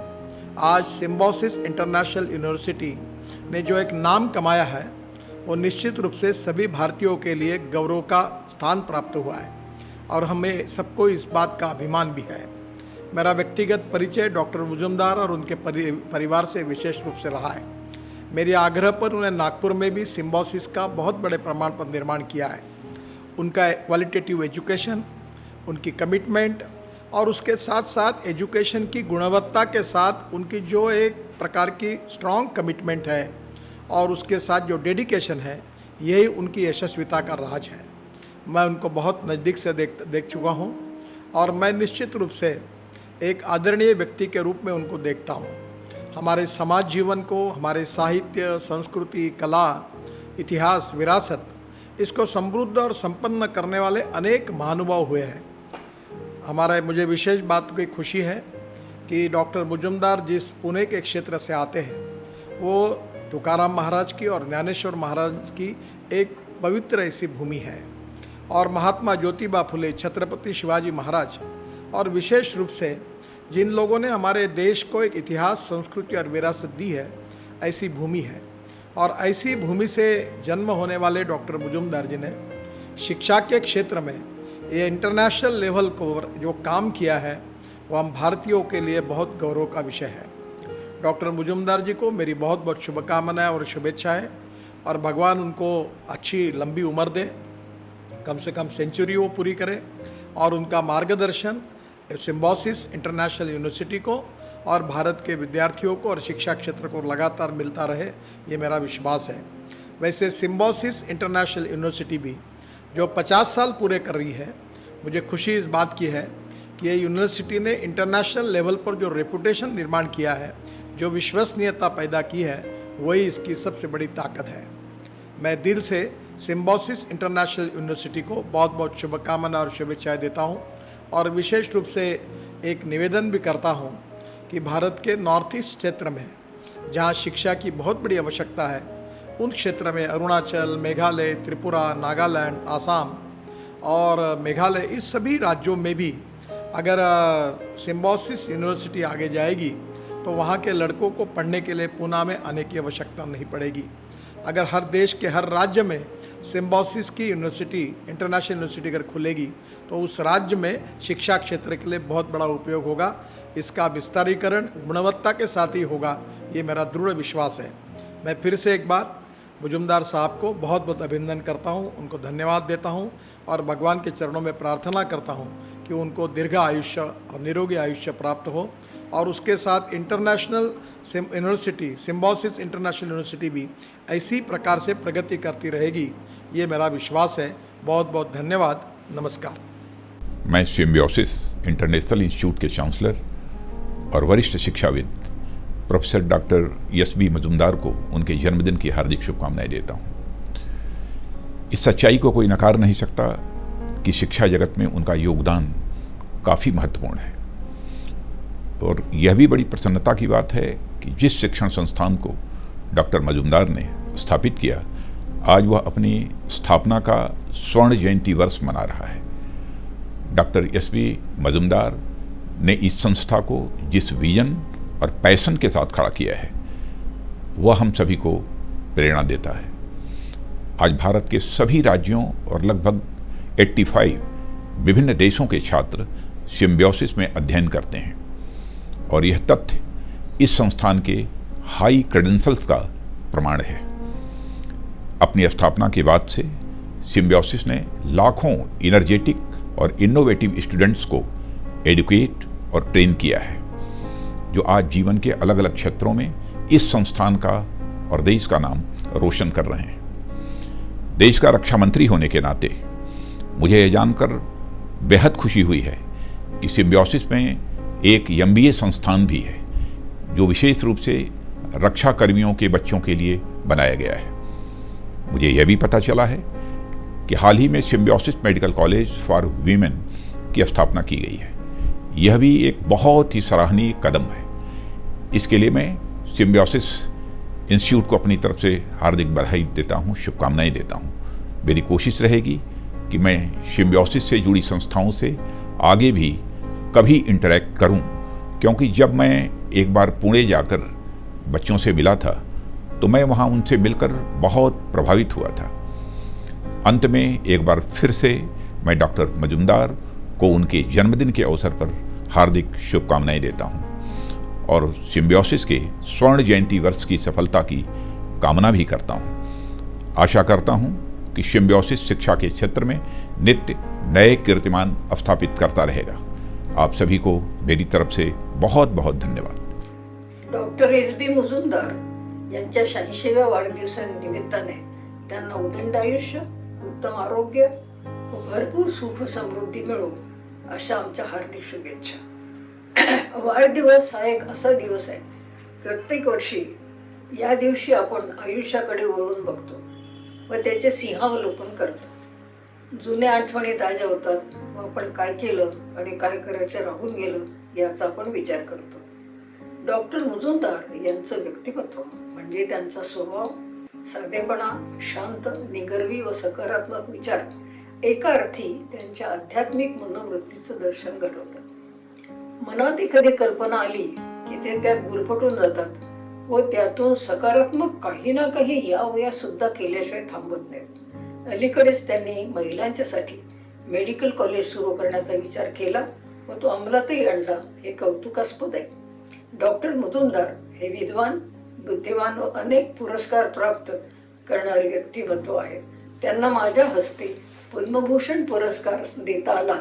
आज सिम्बायोसिस इंटरनेशनल यूनिवर्सिटी ने जो एक नाम कमाया है वो निश्चित रूप से सभी भारतीयों के लिए गौरव का स्थान प्राप्त हुआ है और हमें सबको इस बात का अभिमान भी है। मेरा व्यक्तिगत परिचय डॉक्टर मुजुमदार और उनके परिवार से विशेष रूप से रहा है। मेरे आग्रह पर उन्हें नागपुर में भी सिम्बायोसिस का बहुत बड़े प्रमाण पर निर्माण किया है। उनका क्वालिटेटिव एजुकेशन, उनकी कमिटमेंट और उसके साथ साथ एजुकेशन की गुणवत्ता के साथ उनकी जो एक प्रकार की स्ट्रॉन्ग कमिटमेंट है और उसके साथ जो डेडिकेशन है, यही उनकी यशस्विता का राज है। मैं उनको बहुत नज़दीक से देख चुका हूँ और मैं निश्चित रूप से एक आदरणीय व्यक्ति के रूप में उनको देखता हूँ। हमारे समाज जीवन को, हमारे साहित्य, संस्कृति, कला, इतिहास, विरासत, इसको समृद्ध और संपन्न करने वाले अनेक महानुभाव हुए हैं। मुझे विशेष बात की खुशी है कि डॉक्टर मुजुमदार जिस पुणे के क्षेत्र से आते हैं वो तुकाराम महाराज की और ज्ञानेश्वर महाराज की एक पवित्र ऐसी भूमि है और महात्मा ज्योतिबा फुले, छत्रपति शिवाजी महाराज और विशेष रूप से जिन लोगों ने हमारे देश को एक इतिहास, संस्कृति और विरासत दी है, ऐसी भूमि है। और ऐसी भूमि से जन्म होने वाले डॉक्टर मुजुमदार जी ने शिक्षा के क्षेत्र में ये इंटरनेशनल लेवल को जो काम किया है वो हम भारतीयों के लिए बहुत गौरव का विषय है। डॉक्टर मुजुमदार जी को मेरी बहुत बहुत शुभकामनाएं और शुभेच्छाएं और भगवान उनको अच्छी लंबी उम्र दे, कम से कम सेंचुरी वो पूरी करे और उनका मार्गदर्शन सिम्बायोसिस इंटरनेशनल यूनिवर्सिटी को और भारत के विद्यार्थियों को और शिक्षा क्षेत्र को लगातार मिलता रहे, ये मेरा विश्वास है। वैसे सिम्बायोसिस इंटरनेशनल यूनिवर्सिटी भी जो 50 साल पूरे कर रही है, मुझे खुशी इस बात की है कि ये यूनिवर्सिटी ने इंटरनेशनल लेवल पर जो रेपुटेशन निर्माण किया है, जो विश्वसनीयता पैदा की है, वही इसकी सबसे बड़ी ताकत है। मैं दिल से सिम्बायोसिस इंटरनेशनल यूनिवर्सिटी को बहुत बहुत शुभकामनाएं और शुभेच्छाएं देता हूं और विशेष रूप से एक निवेदन भी करता हूं कि भारत के नॉर्थ ईस्ट क्षेत्र में जहां शिक्षा की बहुत बड़ी आवश्यकता है, उन क्षेत्र में अरुणाचल, मेघालय, त्रिपुरा, नागालैंड, आसाम और मेघालय, इस सभी राज्यों में भी अगर सिम्बायोसिस यूनिवर्सिटी आगे जाएगी तो वहाँ के लड़कों को पढ़ने के लिए पूना में आने की आवश्यकता नहीं पड़ेगी। अगर हर देश के हर राज्य में सिम्बायोसिस की यूनिवर्सिटी, इंटरनेशनल यूनिवर्सिटी अगर खुलेगी तो उस राज्य में शिक्षा क्षेत्र के लिए बहुत बड़ा उपयोग होगा। इसका विस्तारीकरण गुणवत्ता के साथ ही होगा, ये मेरा दृढ़ विश्वास है। मैं फिर से एक बार मुजुमदार साहब को बहुत बहुत अभिनंदन करता हूँ, उनको धन्यवाद देता हूँ और भगवान के चरणों में प्रार्थना करता हूँ कि उनको दीर्घ आयुष्य और निरोगी आयुष्य प्राप्त हो और उसके साथ international university, symbiosis international university भी ऐसी प्रकार से प्रगति करती रहेगी, ये मेरा विश्वास है। बहुत बहुत धन्यवाद, नमस्कार। मैं सिम्बायोसिस इंटरनेशनल इंस्टीट्यूट के चांसलर और वरिष्ठ शिक्षाविद प्रोफेसर डॉक्टर एस.बी. मुजुमदार को उनके जन्मदिन की हार्दिक शुभकामनाएं देता हूँ। इस सच्चाई को कोई नकार नहीं सकता कि शिक्षा जगत में उनका योगदान काफ़ी महत्वपूर्ण है और यह भी बड़ी प्रसन्नता की बात है कि जिस शिक्षण संस्थान को डॉक्टर मुजुमदार ने स्थापित किया, आज वह अपनी स्थापना का स्वर्ण जयंती वर्ष मना रहा है। Doctor S.B.. मुजुमदार ने इस संस्था को जिस विजन और पैशन के साथ खड़ा किया है, वह हम सभी को प्रेरणा देता है। आज भारत के सभी राज्यों और लगभग 85 विभिन्न देशों के छात्र सिम्बायोसिस में अध्ययन करते हैं और यह तथ्य इस संस्थान के हाई क्रेडेंशियल्स का प्रमाण है। अपनी स्थापना के बाद से सिम्बायोसिस ने लाखों इनर्जेटिक और इनोवेटिव स्टूडेंट्स को एडुकेट और ट्रेन किया है, जो आज जीवन के अलग अलग क्षेत्रों में इस संस्थान का और देश का नाम रोशन कर रहे हैं। देश का रक्षा मंत्री होने के नाते मुझे यह जानकर बेहद खुशी हुई है कि सिम्बायोसिस में एक MBA संस्थान भी है, जो विशेष रूप से रक्षा कर्मियों के बच्चों के लिए बनाया गया है। मुझे यह भी पता चला है कि हाल ही में symbiosis medical college for women की स्थापना की गई है। यह भी एक बहुत ही सराहनीय कदम है। इसके लिए मैं सिम्बायोसिस इंस्टीट्यूट को अपनी तरफ से हार्दिक बधाई देता हूँ, शुभकामनाएं देता हूँ। मेरी कोशिश रहेगी कि मैं सिम्बायोसिस से जुड़ी संस्थाओं से आगे भी कभी इंटरैक्ट करूं, क्योंकि जब मैं एक बार पुणे जाकर बच्चों से मिला था तो मैं वहां उनसे मिलकर बहुत प्रभावित हुआ था। अंत में एक बार फिर से मैं डॉक्टर मजुमदार को उनके जन्मदिन के अवसर पर हार्दिक शुभकामनाएं देता हूं और सिम्बायोसिस के स्वर्ण जयंती वर्ष की सफलता की कामना भी करता हूं। आशा करता हूं कि सिम्बायोसिस शिक्षा के क्षेत्र में नित्य नए कीर्तिमान स्थापित करता रहेगा। आप सभी को मेरी तरफ से बहुत बहुत धन्यवाद। Doctor S.B.. मुजुमदार यांच्या 86व्या वाढदिवसानिमित्ताने त्यांना उदंड आयुष्य, उत्तम आरोग्य व भरपूर सुख समृद्धी मिळो अशा आमच्या हार्दिक शुभेच्छा। वाढदिवस हा एक असा दिवस आहे, प्रत्येक वर्षी या दिवशी आपण आयुष्याकडे वळून बघतो व त्याचे सिंहावलोकन करतो। जुन्या आठवणी ताज्या होतात व आपण काय केलं आणि काय करायचं राहून गेलं याचा आपण विचार करतो। डॉक्टर मुजुमदार यांचं व्यक्तिमत्व म्हणजे त्यांचा स्वभाव, साधेपणा, शांत, निगर्वी व सकारात्मक विचार एका अर्थी त्यांच्या आध्यात्मिक मनोवृत्तीचं दर्शन घडवतात। मनात एखादी कल्पना आली की ते त्यात गुरफटून जातात व त्यातून सकारात्मक काही ना काही यावया सुद्धा केल्याशिवाय थांबत नाहीत। अलीकडेच त्यांनी महिलांच्यासाठी मेडिकल कॉलेज सुरू करण्याचा विचार केला व तो अंमलातही आणला, हे कौतुकास्पद आहे। डॉक्टर मुजुमदार हे विद्वान, बुद्धिमान व अनेक पुरस्कार प्राप्त करणारे व्यक्तिमत्व आहेत। त्यांना माझ्या हस्ते पद्मभूषण पुरस्कार देता आला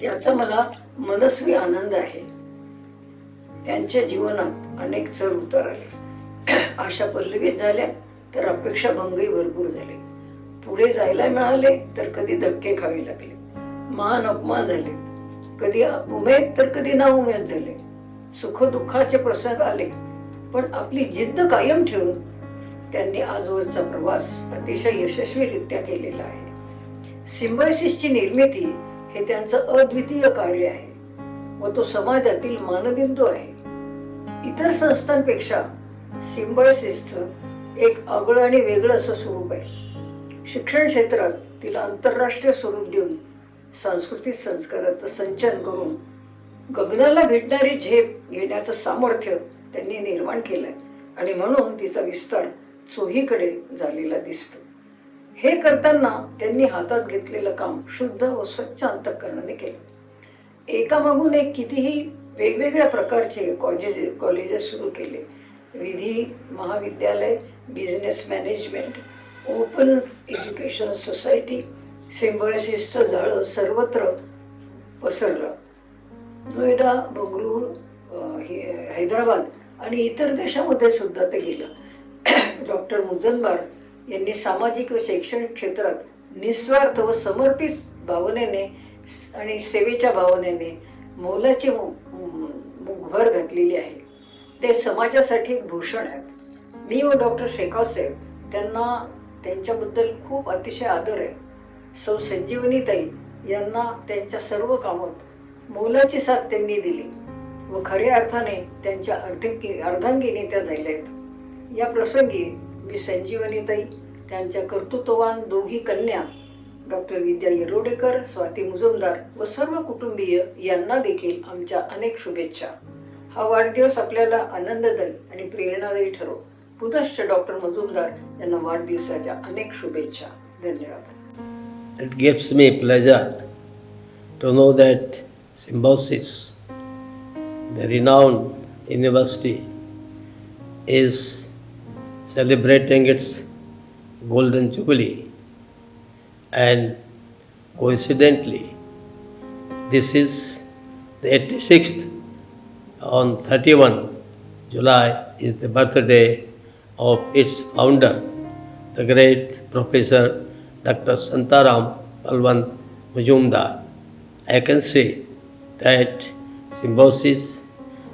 याचा मला मनस्वी आनंद आहे। त्यांच्या जीवनात अनेक चढ उतार आले, आशा पल्लवित झाल्या तर अपेक्षा भंगही भरपूर झाले। पुढे जायला मिळाले तर कधी धक्के खावे लागले, महान अपमान झाले, कधी उमेद तर कधी ना उमेद झाले। सुख दुःखाचे प्रसंग आले, पण आपली जिद्द कायम ठेवून त्यांनी आजवरचा प्रवास अतिशय यशस्वीरित्या केलेला आहे। सिम्बायोसिसची निर्मिती हे त्यांचं अद्वितीय कार्य आहे व तो समाजातील मानबिंदू आहे। इतर संस्थांपेक्षा सिम्बायोसिसचं एक आगळं आणि वेगळं असं स्वरूप आहे। शिक्षण क्षेत्रात तिला आंतरराष्ट्रीय स्वरूप देऊन सांस्कृतिक संस्काराचं संचलन करून गगनाला भेटणारी झेप घेण्याचं सामर्थ्य त्यांनी निर्माण केलंय आणि म्हणून तिचा विस्तार चोहीकडे झालेला दिसतो। हे करताना त्यांनी हातात घेतलेलं काम शुद्ध व स्वच्छ अंतःकरणाने केलं। एकामागून एक कितीही वेगवेगळ्या प्रकारचे कॉलेजेस सुरू केले, विधी महाविद्यालय, business management, open education society. सिम्बायोसिसचं जाळं सर्वत्र पसरलं। नोएडा, बंगळूर, हैदराबाद आणि इतर देशामध्ये सुद्धा ते गेलं। डॉक्टर मुजुमदार यांनी सामाजिक व शैक्षणिक क्षेत्रात निस्वार्थ व समर्पित भावनेने आणि सेवेच्या भावनेने मोलाची भर घातलेली आहे। ते समाजासाठी एक भूषण आहेत। मी व डॉक्टर शेखावसाहेब त्यांना त्यांच्याबद्दल खूप अतिशय आदर आहे। सौ संजीवनीताई यांना त्यांच्या सर्व कामात मोलाची साथ त्यांनी दिली व खऱ्या अर्थाने त्यांच्या अर्धांगिनी त्या झाल्या आहेत। या प्रसंगी मी संजीवनीताई, त्यांच्या कर्तृत्ववान दोघी कन्या डॉक्टर विद्या येरोडेकर, स्वाती मुजुमदार व सर्व कुटुंबीय यांना देखील आमच्या अनेक शुभेच्छा। हा वाढदिवस आपल्याला आनंददायी आणि प्रेरणादायी ठरो। पुनश्च डॉक्टर मुजुमदार यांना वाढदिवसाच्या अनेक शुभेच्छा। धन्यवाद। It gives me pleasure to know that Symbiosis, the renowned university, is celebrating its Golden Jubilee, and coincidentally this is the 86th. On 31 July is the birthday of its founder, the great Professor Dr. Santaram Balwant Majumdar. I can say that Symbiosis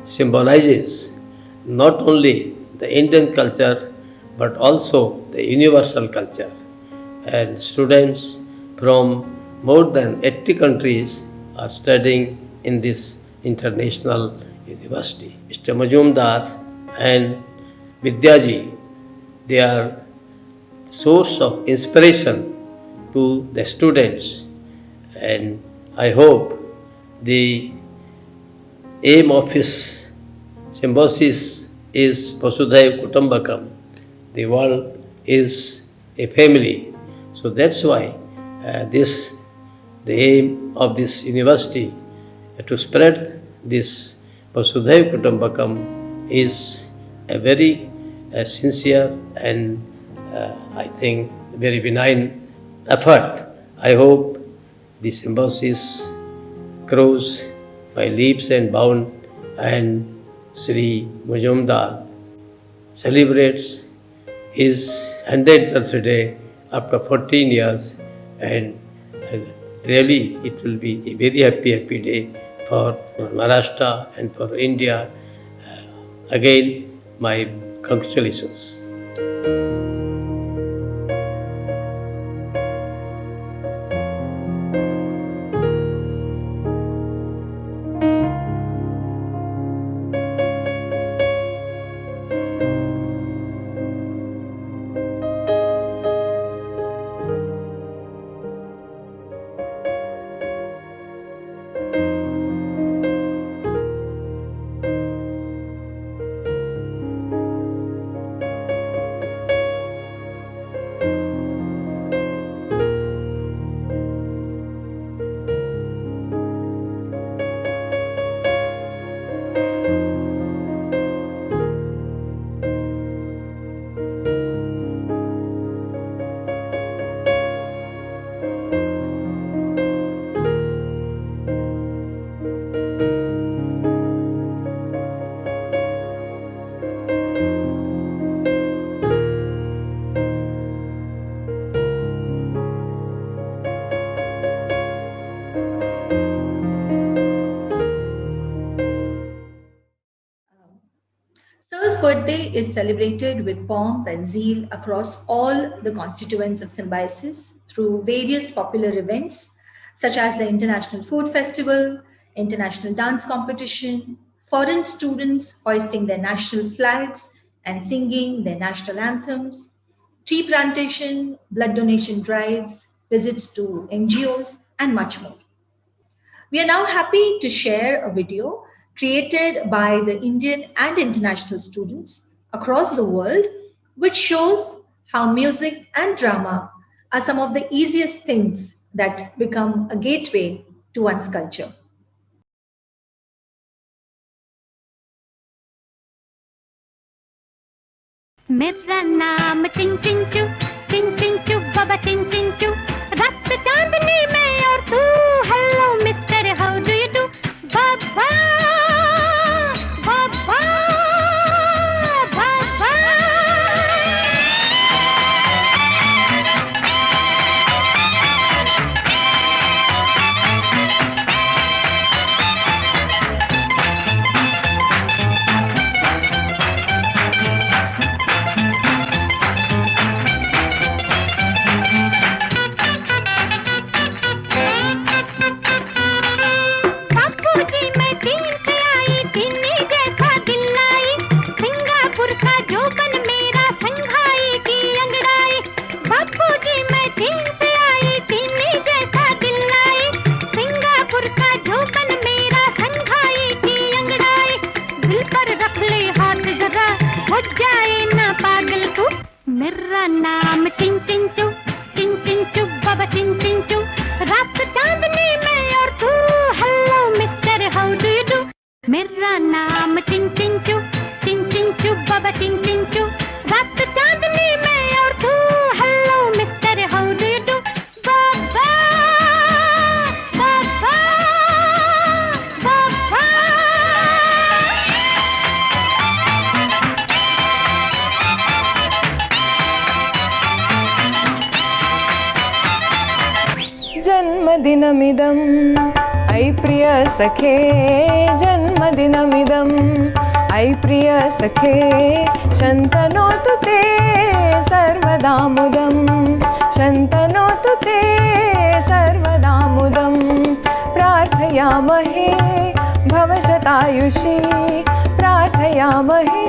symbolizes not only the Indian culture but also the universal culture. And students from more than 80 countries are studying in this international university. Mr. Majumdar and Vidyaji, they are the source of inspiration to the students, and I hope the aim of his symbiosis is Vasudhaiva Kutumbakam. The world is a family. So that's why the aim of this university to spread this Vasudhaiva Kutumbakam is a very sincere and I think very benign effort. I hope the symbiosis grows by leaps and bounds, and Sri Majumdar celebrates his 100th birthday after 14 years, and really it will be a very happy day for Maharashtra and for India. Again, my congratulations. Sir's birthday is celebrated with pomp and zeal across all the constituents of Symbiosis through various popular events such as the International Food Festival, International Dance Competition, foreign students hoisting their national flags and singing their national anthems, tree plantation, blood donation drives, visits to NGOs, and much more. We are now happy to share a video created by the Indian and international students across the world, which shows how music and drama are some of the easiest things that become a gateway to one's culture. मेरा नाम चिंचिंचू चिंचिंचू बाबा चिंचिंचू रात चांदनी में और तू hello mister how do you do बाबा बाबा बाबा मेरा नाम चिंचिंचू चिंचिंचू बाबा चिंचिंचू रात चांदनी में और तू hello mister how do you do मेरा नाम चिंचिंचू चिंचिंचू बाबा चिंचिंचू रात चांदनी में और तू hello mister how do you do बाबा बाबा बाबा जन्मदिनमिदम् ऐ प्रिय सखे जन्मदिनमिदम् आई प्रिय सखे शन्तनोतु ते सर्वदा मुदं शन्तनोतु ते सर्वदा मुदं प्रार्थयामहे भवशतायुषी प्रार्थयामहे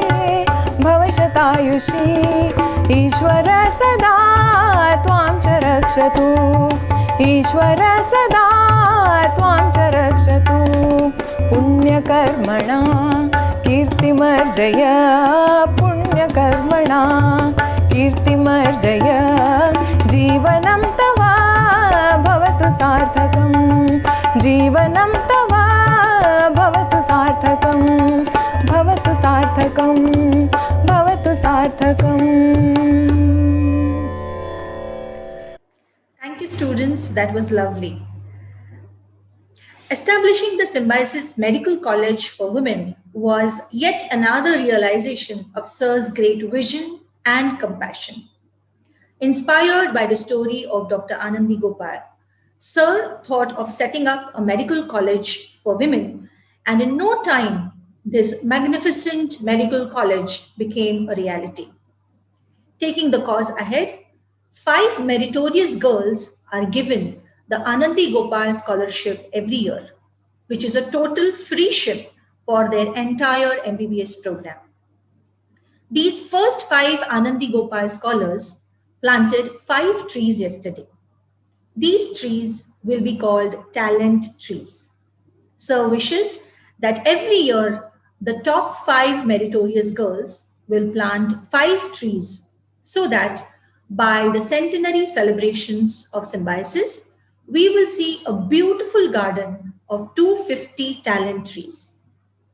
भवशतायुषी ईश्वर सदा त्वां च रक्षतु ईश्वर सदा त्वां च रक्षतु पुण्यकर्मणा कीर्तिमर्जय पुण्यकर्मणा कीर्तिमर्जय जीवनं तव भवतु सार्थकं जीवनं तव भवतु सार्थकं भवतु सार्थकं भवतु सार्थकम्. Thank you, students. That was lovely. Establishing the Symbiosis Medical College for Women was yet another realization of Sir's great vision and compassion. Inspired by the story of Dr. Anandi Gopal, Sir thought of setting up a medical college for women, and in no time, this magnificent medical college became a reality. Taking the cause ahead, 5 meritorious girls are given the Anandi Gopal Scholarship every year, which is a total freeship for their entire MBBS program. These first 5 Anandi Gopal scholars planted 5 trees yesterday. These trees will be called talent trees. Sir wishes that every year the top 5 meritorious girls will plant 5 trees so that by the centenary celebrations of Symbiosis, we will see a beautiful garden of 250 talent trees.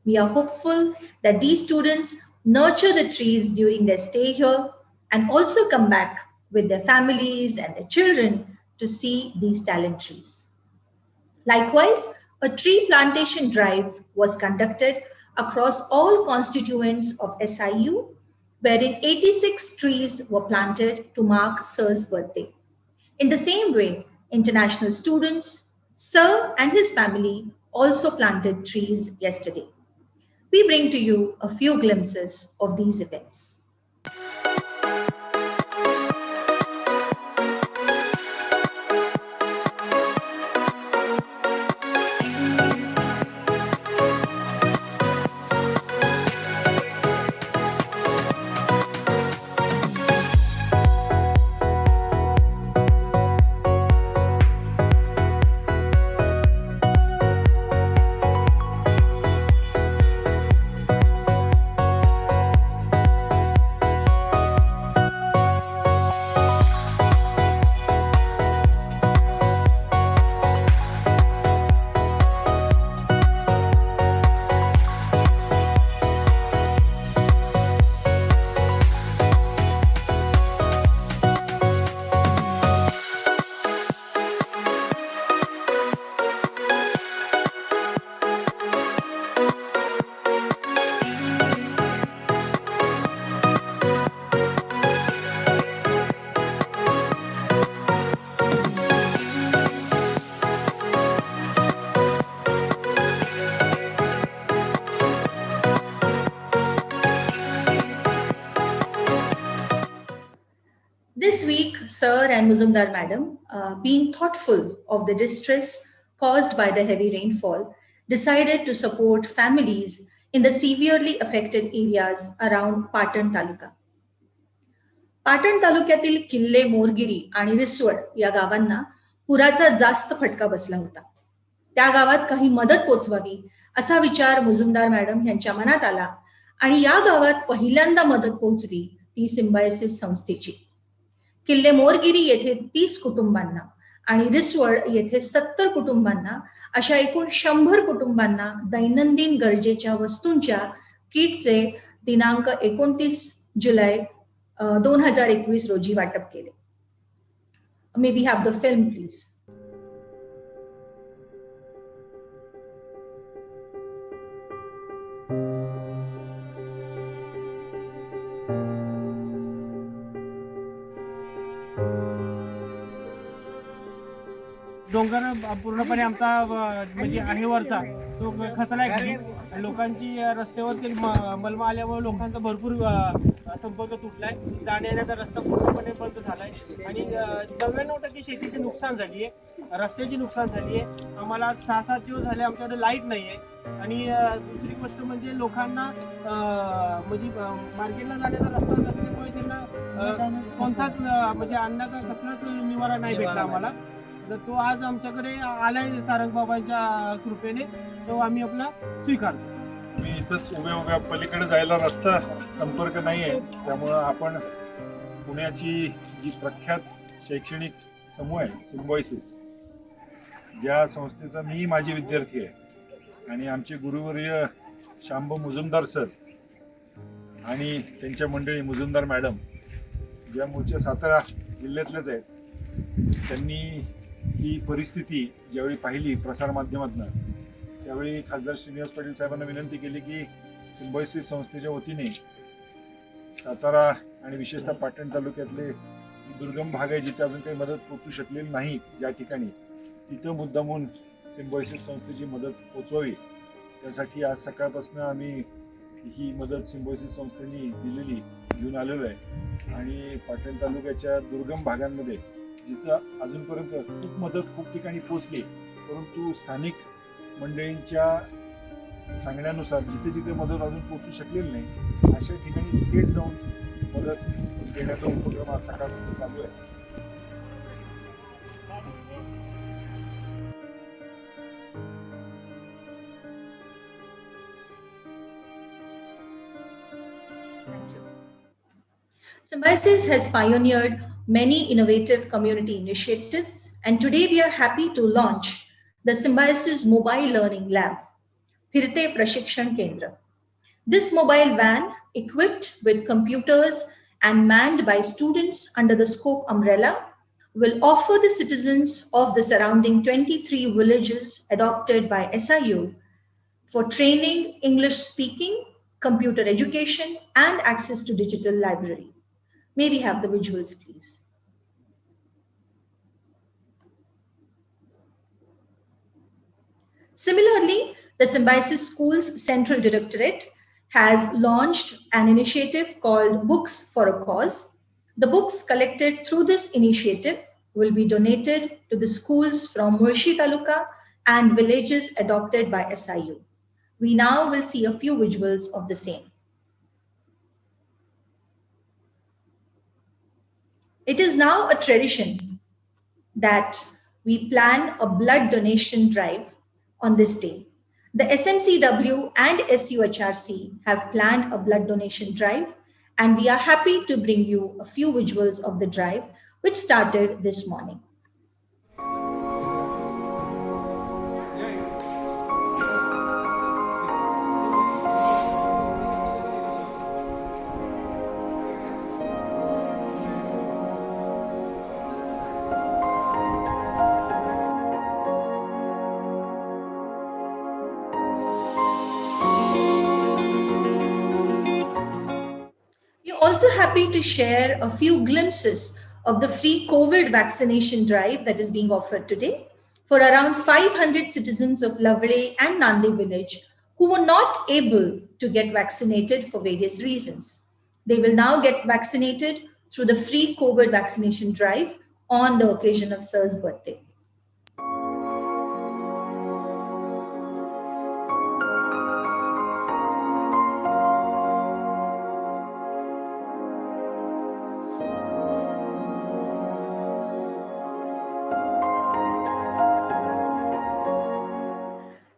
We are hopeful that these students nurture the trees during their stay here and also come back with their families and their children to see these talent trees. Likewise, a tree plantation drive was conducted across all constituents of SIU, wherein 86 trees were planted to mark Sir's birthday. In the same way, international students, Sir and his family also planted trees yesterday. We bring to you a few glimpses of these events. This week, Sir and Muzumdar Madam, being thoughtful of the distress caused by the heavy rainfall, decided to support families in the severely affected areas around Patan Taluka. Patan तालुक्यातील किल्ले, मोरगिरी आणि रिसवड या गावांना पुराचा जास्त फटका बसला होता. त्या गावात काही मदत पोचवावी असा विचार मुजुमदार मॅडम यांच्या मनात आला आणि या गावात पहिल्यांदा मदत पोहोचली ती सिम्बायोसिस संस्थेची. किल्ले मोरगिरी येथे 30 कुटुंबांना आणि रिसवड येथे 70 कुटुंबांना अशा एकूण 100 कुटुंबांना दैनंदिन गरजेच्या वस्तूंच्या किटचे दिनांक 29 जुलै 2021 रोजी वाटप केले. May we have the film, please? डोंगर पूर्णपणे आमचा म्हणजे आहे वरचा तो खचलाय खाली आणि लोकांची रस्त्यावरती मलमा आल्यामुळे लोकांचा भरपूर संपर्क तुटलाय. जाण्या येण्याचा रस्ता पूर्णपणे बंद झालाय आणि 99% शेतीची नुकसान झाली आहे, रस्त्याची नुकसान झाली आहे. आम्हाला 6-7 दिवस झाले आमच्याकडे लाईट नाही आहे आणि दुसरी गोष्ट म्हणजे लोकांना म्हणजे मार्केटला जाण्याचा रस्ता नसल्यामुळे त्यांना कोणताच म्हणजे अन्नाचा कसलाच निवारा नाही भेटला आम्हाला. तर तो आज आमच्याकडे आलाय सारंगबाबांच्या कृपेने, तो आम्ही आपला स्वीकारतो. मी इथंच उभ्या पलीकडे जायला रस्ता संपर्क नाही आहे, त्यामुळं आपण पुण्याची जी प्रख्यात शैक्षणिक समूह आहे सिम्बायोसिस, ज्या संस्थेचा मी माझी विद्यार्थी आहे आणि आमचे गुरुवर्य शांब मुजुमदार सर आणि त्यांच्या मंडळी मुजुमदार मॅडम, ज्या मूळच्या सातारा जिल्ह्यातल्याच आहेत, त्यांनी ही परिस्थिती ज्यावेळी पाहिली प्रसारमाध्यमातून, त्यावेळी खासदार श्रीनिवास पाटील साहेबांना विनंती केली की सिम्बायोसिस संस्थेच्या वतीने सातारा आणि विशेषतः पाटण तालुक्यातले दुर्गम भाग आहे जिथे अजून काही मदत पोहोचू शकलेली नाही, ज्या ठिकाणी तिथं मुद्दामून सिम्बायोसिस संस्थेची मदत पोचवावी, त्यासाठी आज सकाळपासून आम्ही ही मदत सिम्बायोसिस संस्थेने दिलेली घेऊन आलेलो आहे. आणि पाटण तालुक्याच्या दुर्गम भागांमध्ये जिथं अजूनपर्यंत खूप ठिकाणी पोहोचली, परंतु स्थानिक मंडळींच्या सांगण्यानुसार जिथे जिथे मदत अजून पोहोचू शकलेली नाही, अशा ठिकाणी थेट जाऊन मदत देण्याचा उपक्रम आज सकाळपासून चालू आहे. Symbiosis has pioneered many innovative community initiatives, and today we are happy to launch the Symbiosis Mobile Learning Lab, Phirte Prashikshan Kendra. This mobile van, equipped with computers and manned by students under the SCOPE umbrella, will offer the citizens of the surrounding 23 villages adopted by SIU for training, English speaking, computer education, and access to digital library. May we have the visuals, please? Similarly, the Symbiosis Schools Central Directorate has launched an initiative called Books for a Cause. The books collected through this initiative will be donated to the schools from Murshi Taluka and villages adopted by SIU. We now will see a few visuals of the same. It is now a tradition that we plan a blood donation drive on this day. The SMCW and SUHRC have planned a blood donation drive, and we are happy to bring you a few visuals of the drive, which started this morning. Also happy to share a few glimpses of the free COVID vaccination drive that is being offered today for around 500 citizens of Lavre and Nandi village who were not able to get vaccinated for various reasons. They will now get vaccinated through the free COVID vaccination drive on the occasion of Sir's birthday.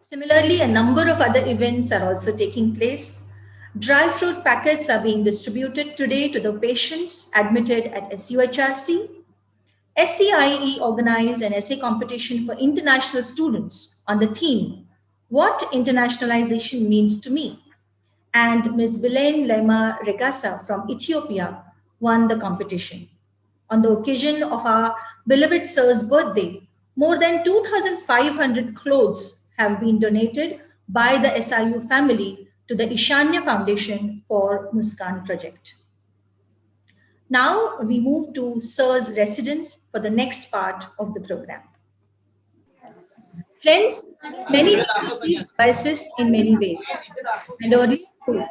Similarly, a number of other events are also taking place. Dry fruit packets are being distributed today to the patients admitted at SUHRC. SCIE organized an essay competition for international students on the theme, What Internationalization Means to Me. And Ms. Bilen Lema Regasa from Ethiopia won the competition. On the occasion of our beloved Sir's birthday, more than 2,500 clothes have been donated by the SIU family to the Ishanya Foundation for Muskan project. Now we move to Sir's residence for the next part of the program. Friends, many people see symbiosis in many ways. And earlier too,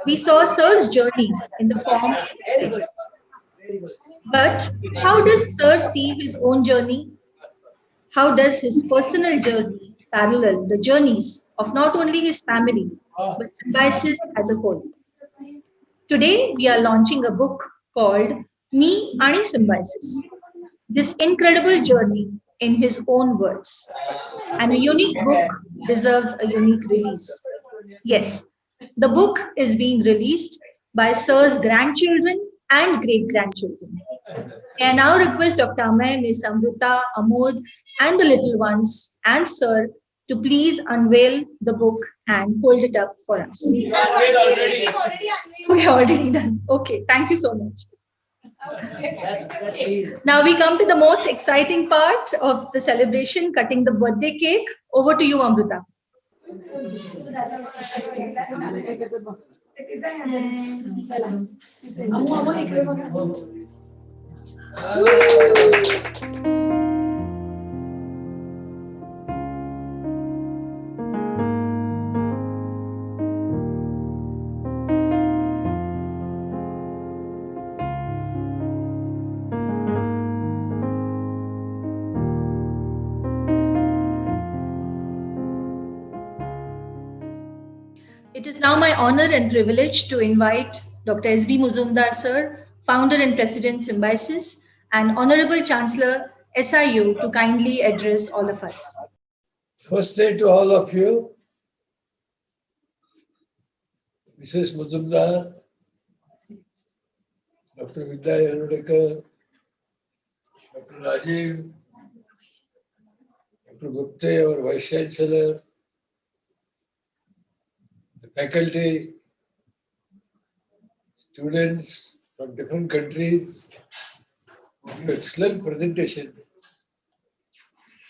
we saw Sir's journey in the form of play. But how does Sir see his own journey? How does his personal journey parallel the journeys of not only his family, but symbiosis as a whole? Today, we are launching a book called Me Ani Symbiosis. This incredible journey in his own words. And a unique book deserves a unique release. Yes, the book is being released by Sir's grandchildren and great grandchildren. I now request Dr. Amay, Ms. Amrita, Amod, and the little ones and Sir to please unveil the book and hold it up for us. We already done. Okay, thank you so much. Now we come to the most exciting part of the celebration, cutting the birthday cake. Over to you, Amrita. It is now my honor and privilege to invite Dr. S.B. Muzumdar, Sir, Founder and President Symbiosis, and Honorable Chancellor SIU to kindly address all of us. First day to all of you. Mrs. Muzumdar, Dr. Vidya Yanudekar, Dr. Rajiv, Dr. Gupte, our Vice Chancellor, the faculty, students from different countries, excellent presentation.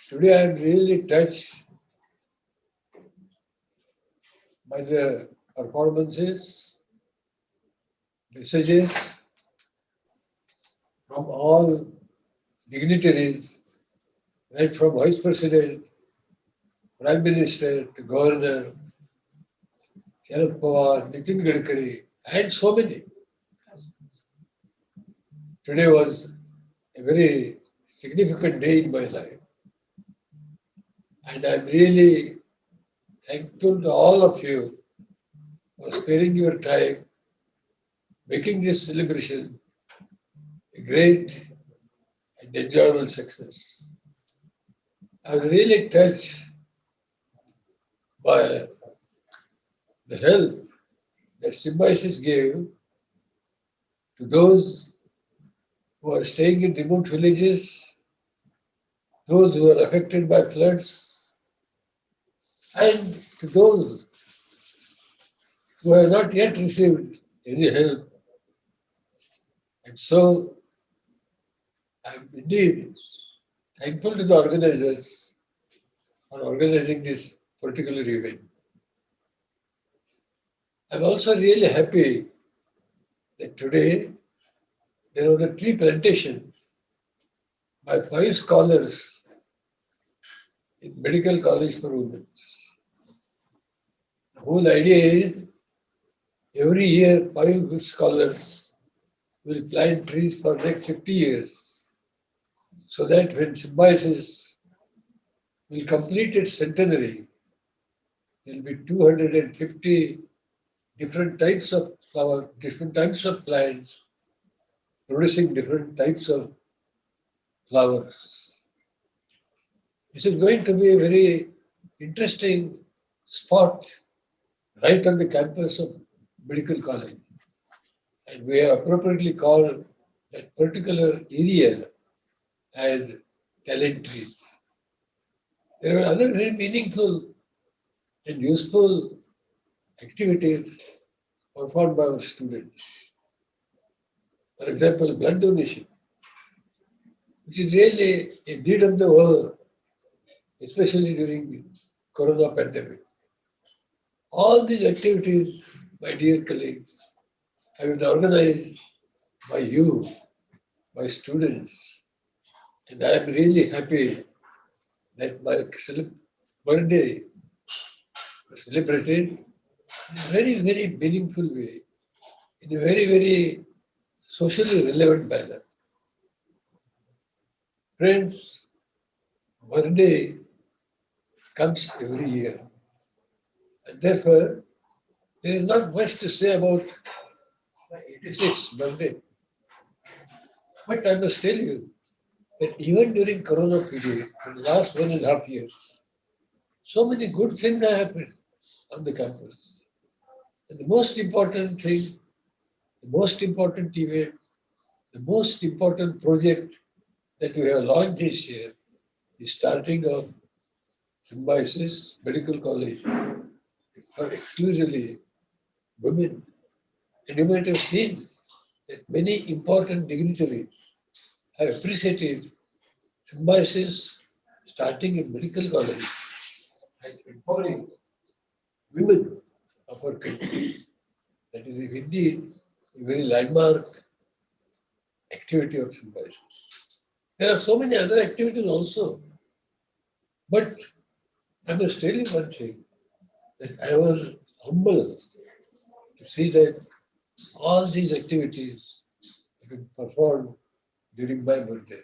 Today I am really touched by the performances, messages from all dignitaries, right from Vice President, Prime Minister to Governor, Sharad Pawar, Nitin Gadkari, and so many. Today was a very significant day in my life. And I'm really thankful to all of you for sparing your time, making this celebration a great and enjoyable success. I was really touched by the help that Symbiosis gave to those who are staying in remote villages, those who are affected by floods, and to those who have not yet received any help. And so, I'm indeed thankful to the organizers for organizing this particular event. I'm also really happy that today there was a tree plantation by 5 scholars in Medical College for Women. The whole idea is every year 5 scholars will plant trees for the next 50 years so that when Symbiosis will complete its centenary, there will be 250 different types of flower, different types of plants producing different types of flowers. This is going to be a very interesting spot right on the campus of Medical College. And we have appropriately called that particular area as talent trees. There are other very meaningful and useful activities performed by our students. For example, blood donation, which is really a need of the hour, especially during the Corona pandemic. All these activities, my dear colleagues, have been organized by you, by students, and I am really happy that my birthday was celebrated in a very, very meaningful way, in a very, very socially relevant manner. Friends, birthday comes every year. And therefore, there is not much to say about my 86th birthday. But I must tell you that even during Corona period, for the last 1.5 years, so many good things have happened on the campus. And the most important thing, the most important event, the most important project that we have launched this year is starting of Symbiosis Medical College for exclusively women. And you might have seen that many important dignitaries have appreciated Symbiosis starting a medical college and empowering women of our country. That is indeed a very landmark activity of Symbiosis. There are so many other activities also. But I must tell you one thing, that I was humbled to see that all these activities have been performed during my birthday.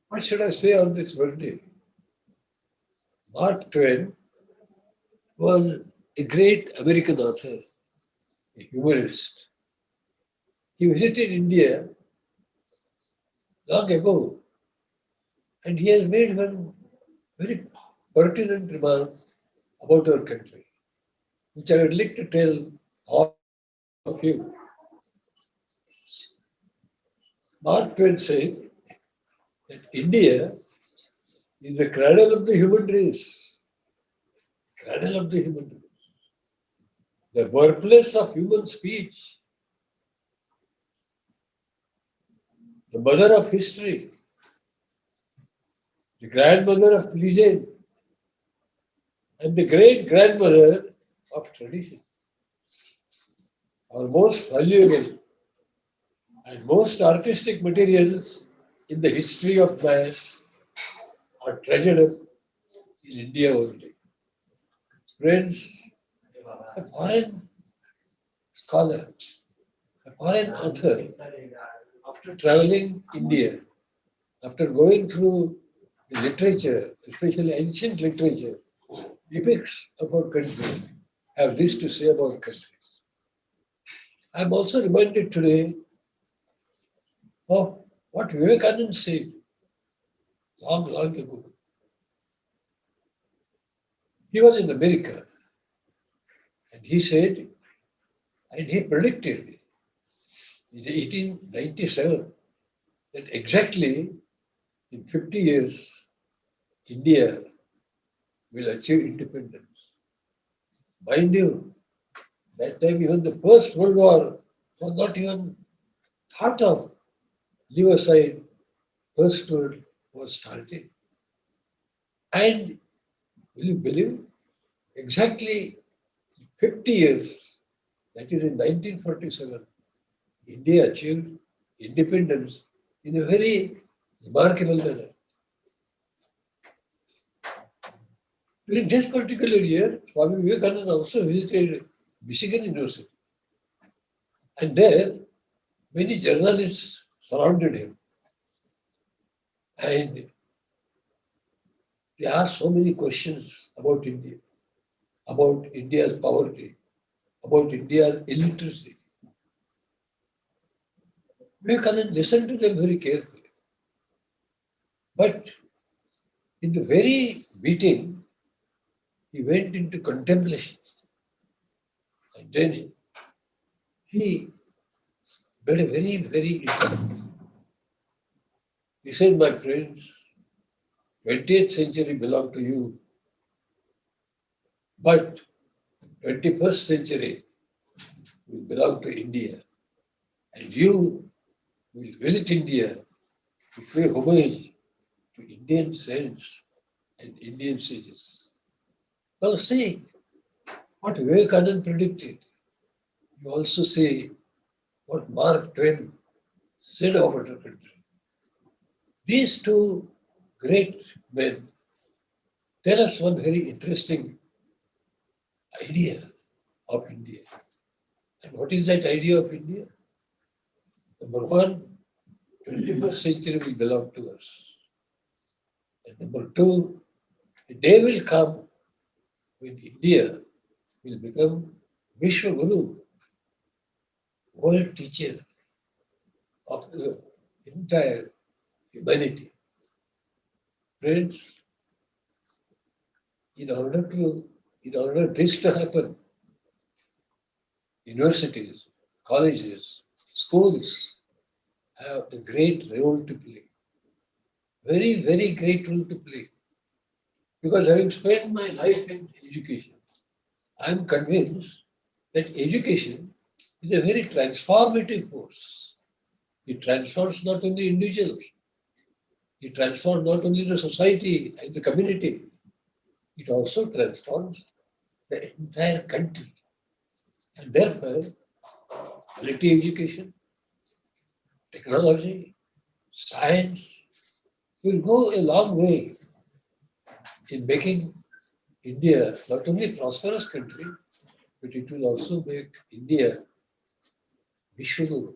What should I say on this birthday? Mark Twain was a great American author, a humorist. He visited India long ago, and he has made one very pertinent remark about our country, which I would like to tell all of you. Mark Twain said that India is the cradle of the human race. Cradle of the human race. The birthplace of human speech. The mother of history. The grandmother of legend. And the great grandmother of tradition. Our most valuable and most artistic materials in the history of man are treasured up in India only. Friends, a foreign scholar, a foreign author, after traveling India, after going through the literature, especially ancient literature, epics of our country, have this to say about country. I am also reminded today of what Vivekananda said long, long ago. He was in America and he said, and he predicted in 1897 that exactly in 50 years, India will achieve independence. Mind you, that time even the First World War was not even thought of. Leave aside, First World was started. And will you believe, exactly 50 years, that is in 1947, India achieved independence in a very remarkable manner. During this particular year, Swami Vivekananda also visited Michigan University. And there, many journalists surrounded him. And they asked so many questions about India, about India's poverty, about India's illiteracy. Vivekananda listened to them very carefully. But in the very meeting, he went into contemplation. And then he made a very, very interesting. He said, my friends, 20th century belonged to you, but 21st century will belong to India. And you will visit India to pay homage to Indian saints and Indian sages. Now see what Vivekananda predicted. You also see what Mark Twain said about our country. These two great men tell us one very interesting idea of India. And what is that idea of India? Number one, 21st century will belong to us. And number two, a day will come when India will become Vishwa Guru, world teacher of the entire humanity. Friends, in order this to happen, universities, colleges, schools have a great role to play. Very, very great role to play. Because having spent my life in education, I am convinced that education is a very transformative force. It transforms not only individuals, it transforms not only the society and the community, it also transforms the entire country. And therefore, quality education, technology, science will go a long way in making India not only a prosperous country, but it will also make India Vishwaguru.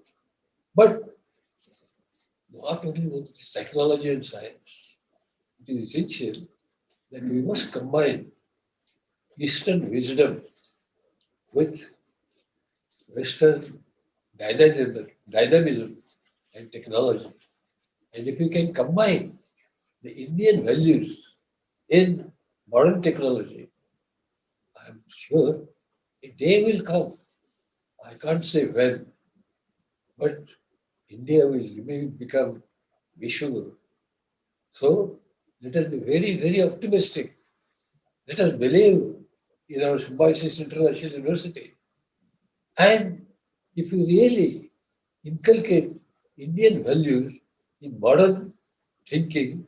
But not only with this technology and science, it is essential that we must combine Eastern wisdom with Western dynamism and technology. And if we can combine the Indian values in modern technology, I am sure a day will come. I can't say when, but India will become Vishwaguru. So let us be very, very optimistic. Let us believe in our Symbiosis International University. And if we really inculcate Indian values in modern thinking,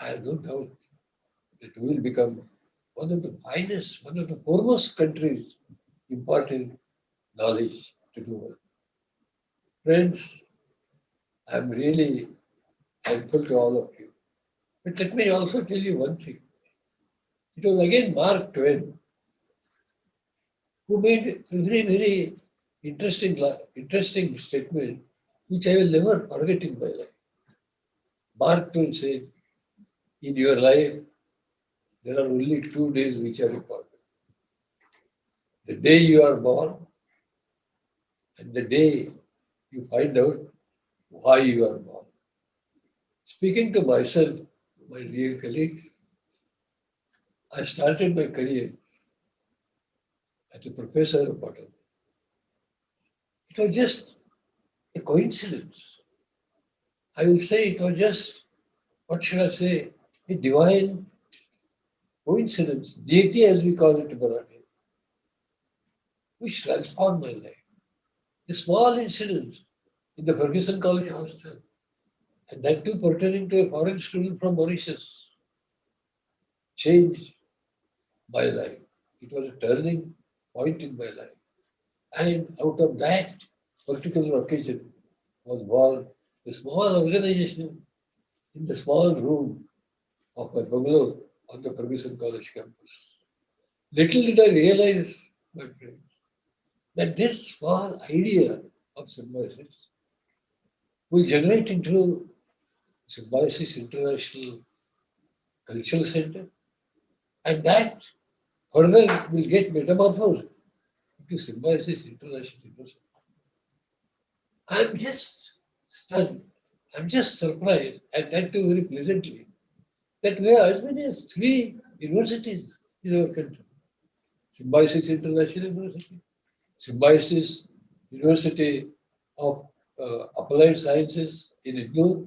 I have no doubt that we will become one of the finest, one of the foremost countries imparting knowledge to the world. Friends, I am really thankful to all of you. But let me also tell you one thing. It was again Mark Twain who made a very, very interesting statement which I will never forget in my life. Mark Twain said, in your life, there are only 2 days which are important. The day you are born and the day you find out why you are born. Speaking to myself, my dear colleagues, I started my career as a professor of botany. It was just a coincidence. I will say it was just, what should I say, a divine coincidence, deity as we call it in Marathi, which transformed my life. A small incident in the Ferguson College hostel, and that too pertaining to a foreign student from Mauritius, changed my life. It was a turning point in my life. And out of that particular occasion was born a small organization in the small room of my bungalow on the Ferguson College campus. Little did I realize, my friends, that this small idea of symbiosis will generate into Symbiosis International Cultural Center, and that further will get metamorphosed into Symbiosis International University. I'm just stunned, I'm just surprised, and that too very pleasantly, that we have as many as 3 universities in our country. Symbiosis International University, Symbiosis University of Applied Sciences in Indore,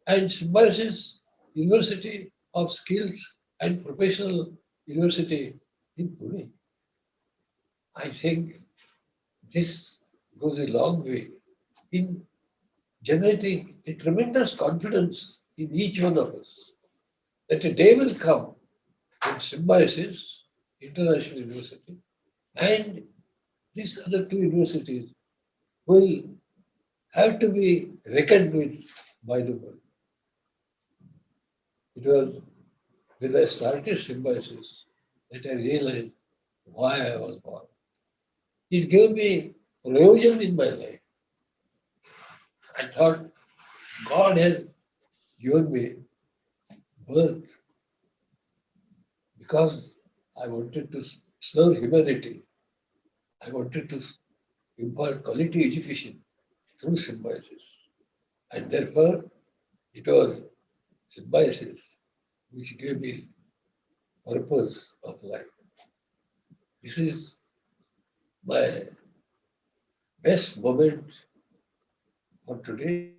and Symbiosis University of Skills and Professional University in Pune. I think this goes a long way in generating a tremendous confidence in each one of us that a day will come when Symbiosis International University and these other 2 universities will have to be reckoned with by the world. It was when I started Symbiosis that I realized why I was born. It gave me provision in my life. I thought God has given me birth because I wanted to serve humanity. I wanted to impart quality education through Symbiosis. And therefore, it was Symbiosis which gave me purpose of life. This is my best moment for today.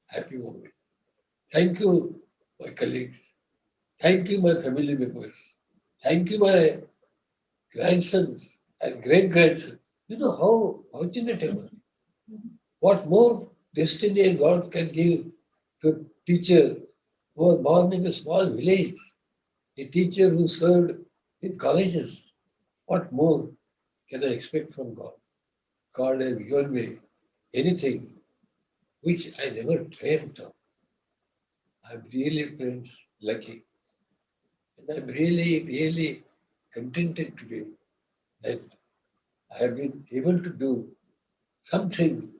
Happy moment. Thank you, my colleagues. Thank you, my family members. Thank you, my grandsons and great-grandsons. You know how fortunate I am. What more destiny and God can give to a teacher who was born in a small village, a teacher who served in colleges. What more can I expect from God? God has given me anything which I never dreamt of. I'm really, friends, lucky. And I'm really, really contented today that I have been able to do something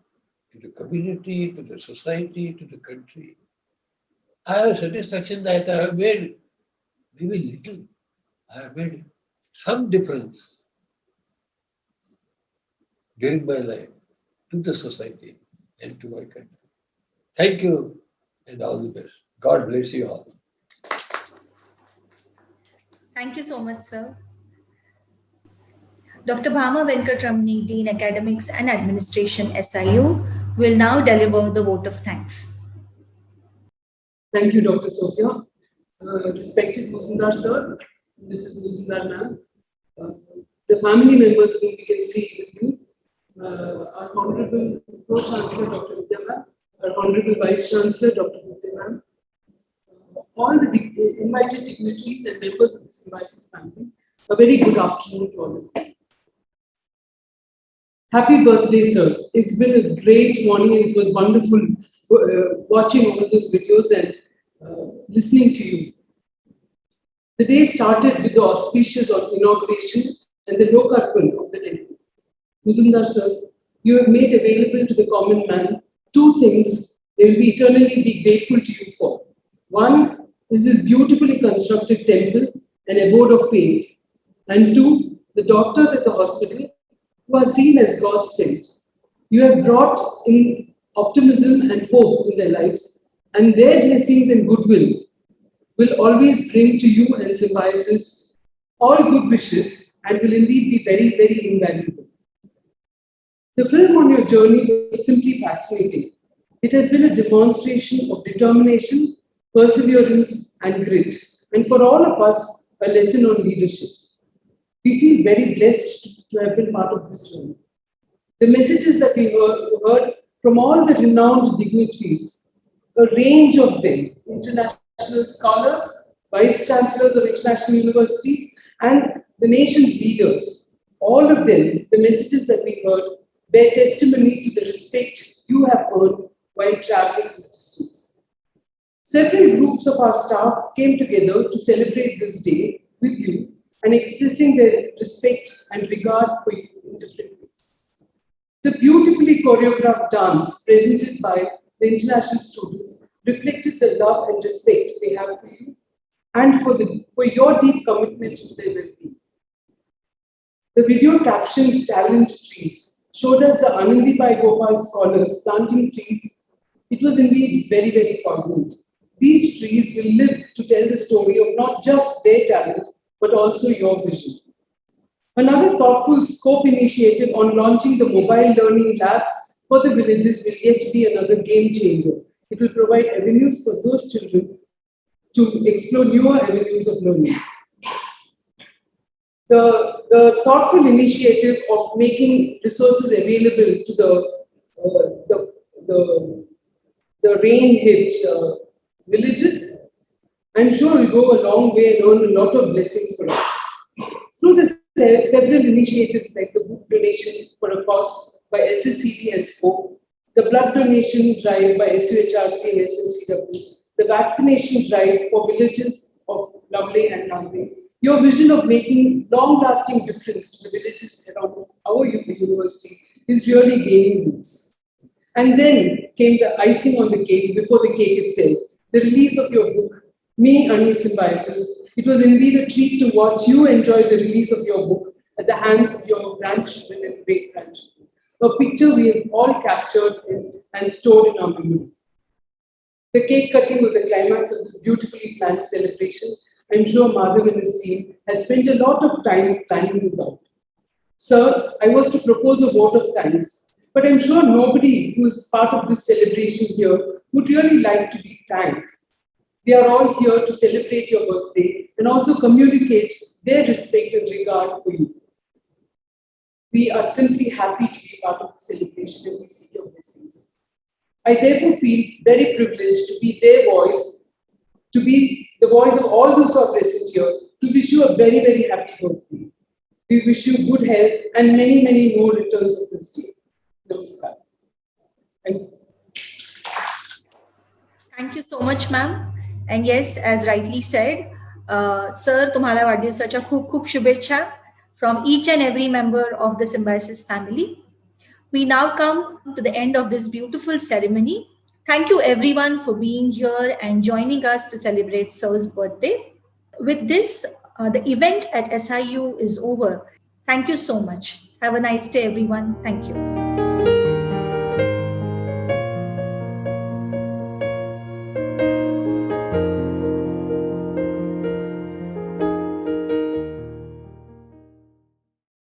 to the community, to the society, to the country. I have satisfaction that I have made maybe little. I have made some difference during my life to the society and to my country. Thank you and all the best. God bless you all. Thank you so much, sir. Dr. Bhama Venkatramani, Dean Academics and Administration, SIU, will now deliver the vote of thanks. Thank you, Dr. Sophia. Respected Muzumdar sir, Mrs. Muzumdar ma'am, the family members whom we can see with you, our Honorable Pro-Chancellor Dr. Vidya ma'am, our Honorable Vice Chancellor Dr. Vidya ma'am, all the invited dignitaries and members of the Symbiosis family, a very good afternoon to all of you. Happy birthday, sir. It's been a great morning and it was wonderful watching all those videos and listening to you. The day started with the auspicious inauguration and the Lokarpan of the temple. Muzumdar sir, you have made available to the common man two things they will be eternally be grateful to you for. One is this beautifully constructed temple, an abode of faith. And two, the doctors at the hospital who are seen as God sent. You have brought in optimism and hope in their lives, and their blessings and goodwill will always bring to you and Symbiosis all good wishes and will indeed be very, very invaluable. The film on your journey was simply fascinating. It has been a demonstration of determination, perseverance, and grit, and for all of us, a lesson on leadership. We feel very blessed to have been part of this journey. The messages that we heard from all the renowned dignitaries, a range of them, international scholars, vice chancellors of international universities, and the nation's leaders, all of them, the messages that we heard bear testimony to the respect you have earned while traveling this distance. Several groups of our staff came together to celebrate this day with you and expressing their respect and regard for you in different ways. The beautifully choreographed dance presented by the international students reflected the love and respect they have for you and for your deep commitment to their well-being. The video captioned Talent Trees showed us the Anandibai Gopal scholars planting trees. It was indeed very, very poignant. These trees will live to tell the story of not just their talent, but also your vision. Another thoughtful scope initiative on launching the mobile learning labs for the villages will yet be another game changer. It will provide avenues for those children to explore newer avenues of learning. The thoughtful initiative of making resources available to the rain-hit villages, I'm sure will go a long way and earn a lot of blessings for us. Through the several initiatives like the book donation for a cause by SSCT and SCOPE, the blood donation drive by SUHRC and SNCW, the vaccination drive for villages of Lovely and Nandhi, your vision of making long-lasting difference to the villages around our university is really gaining roots. And then came the icing on the cake before the cake itself, the release of your book, Me, Ani Symbiosis. It was indeed a treat to watch you enjoy the release of your book at the hands of your grandchildren and great-grandchildren. A picture we have all captured and stored in our memory. The cake cutting was the climax of this beautifully planned celebration. I'm sure Madhav and his team had spent a lot of time planning this out. Sir, I was to propose a vote of thanks, but I'm sure nobody who is part of this celebration here would really like to be thanked. They are all here to celebrate your birthday and also communicate their respect and regard for you. We are simply happy to be part of the celebration and we seek your blessings. I therefore feel very privileged to be their voice, to be the voice of all those who are present here, to wish you a very, very happy birthday. We wish you good health and many, many more returns of this day. Namaskar. Thank you. Thank you so much, ma'am. And yes, as rightly said, sir, तुम्हाला वाढदिवसाच्या खूप खूप शुभेच्छा from each and every member of the Symbiosis family. We now come to the end of this beautiful ceremony. Thank you everyone for being here and joining us to celebrate Sir's birthday. With this, the event at SIU is over. Thank you so much. Have a nice day, everyone. Thank you.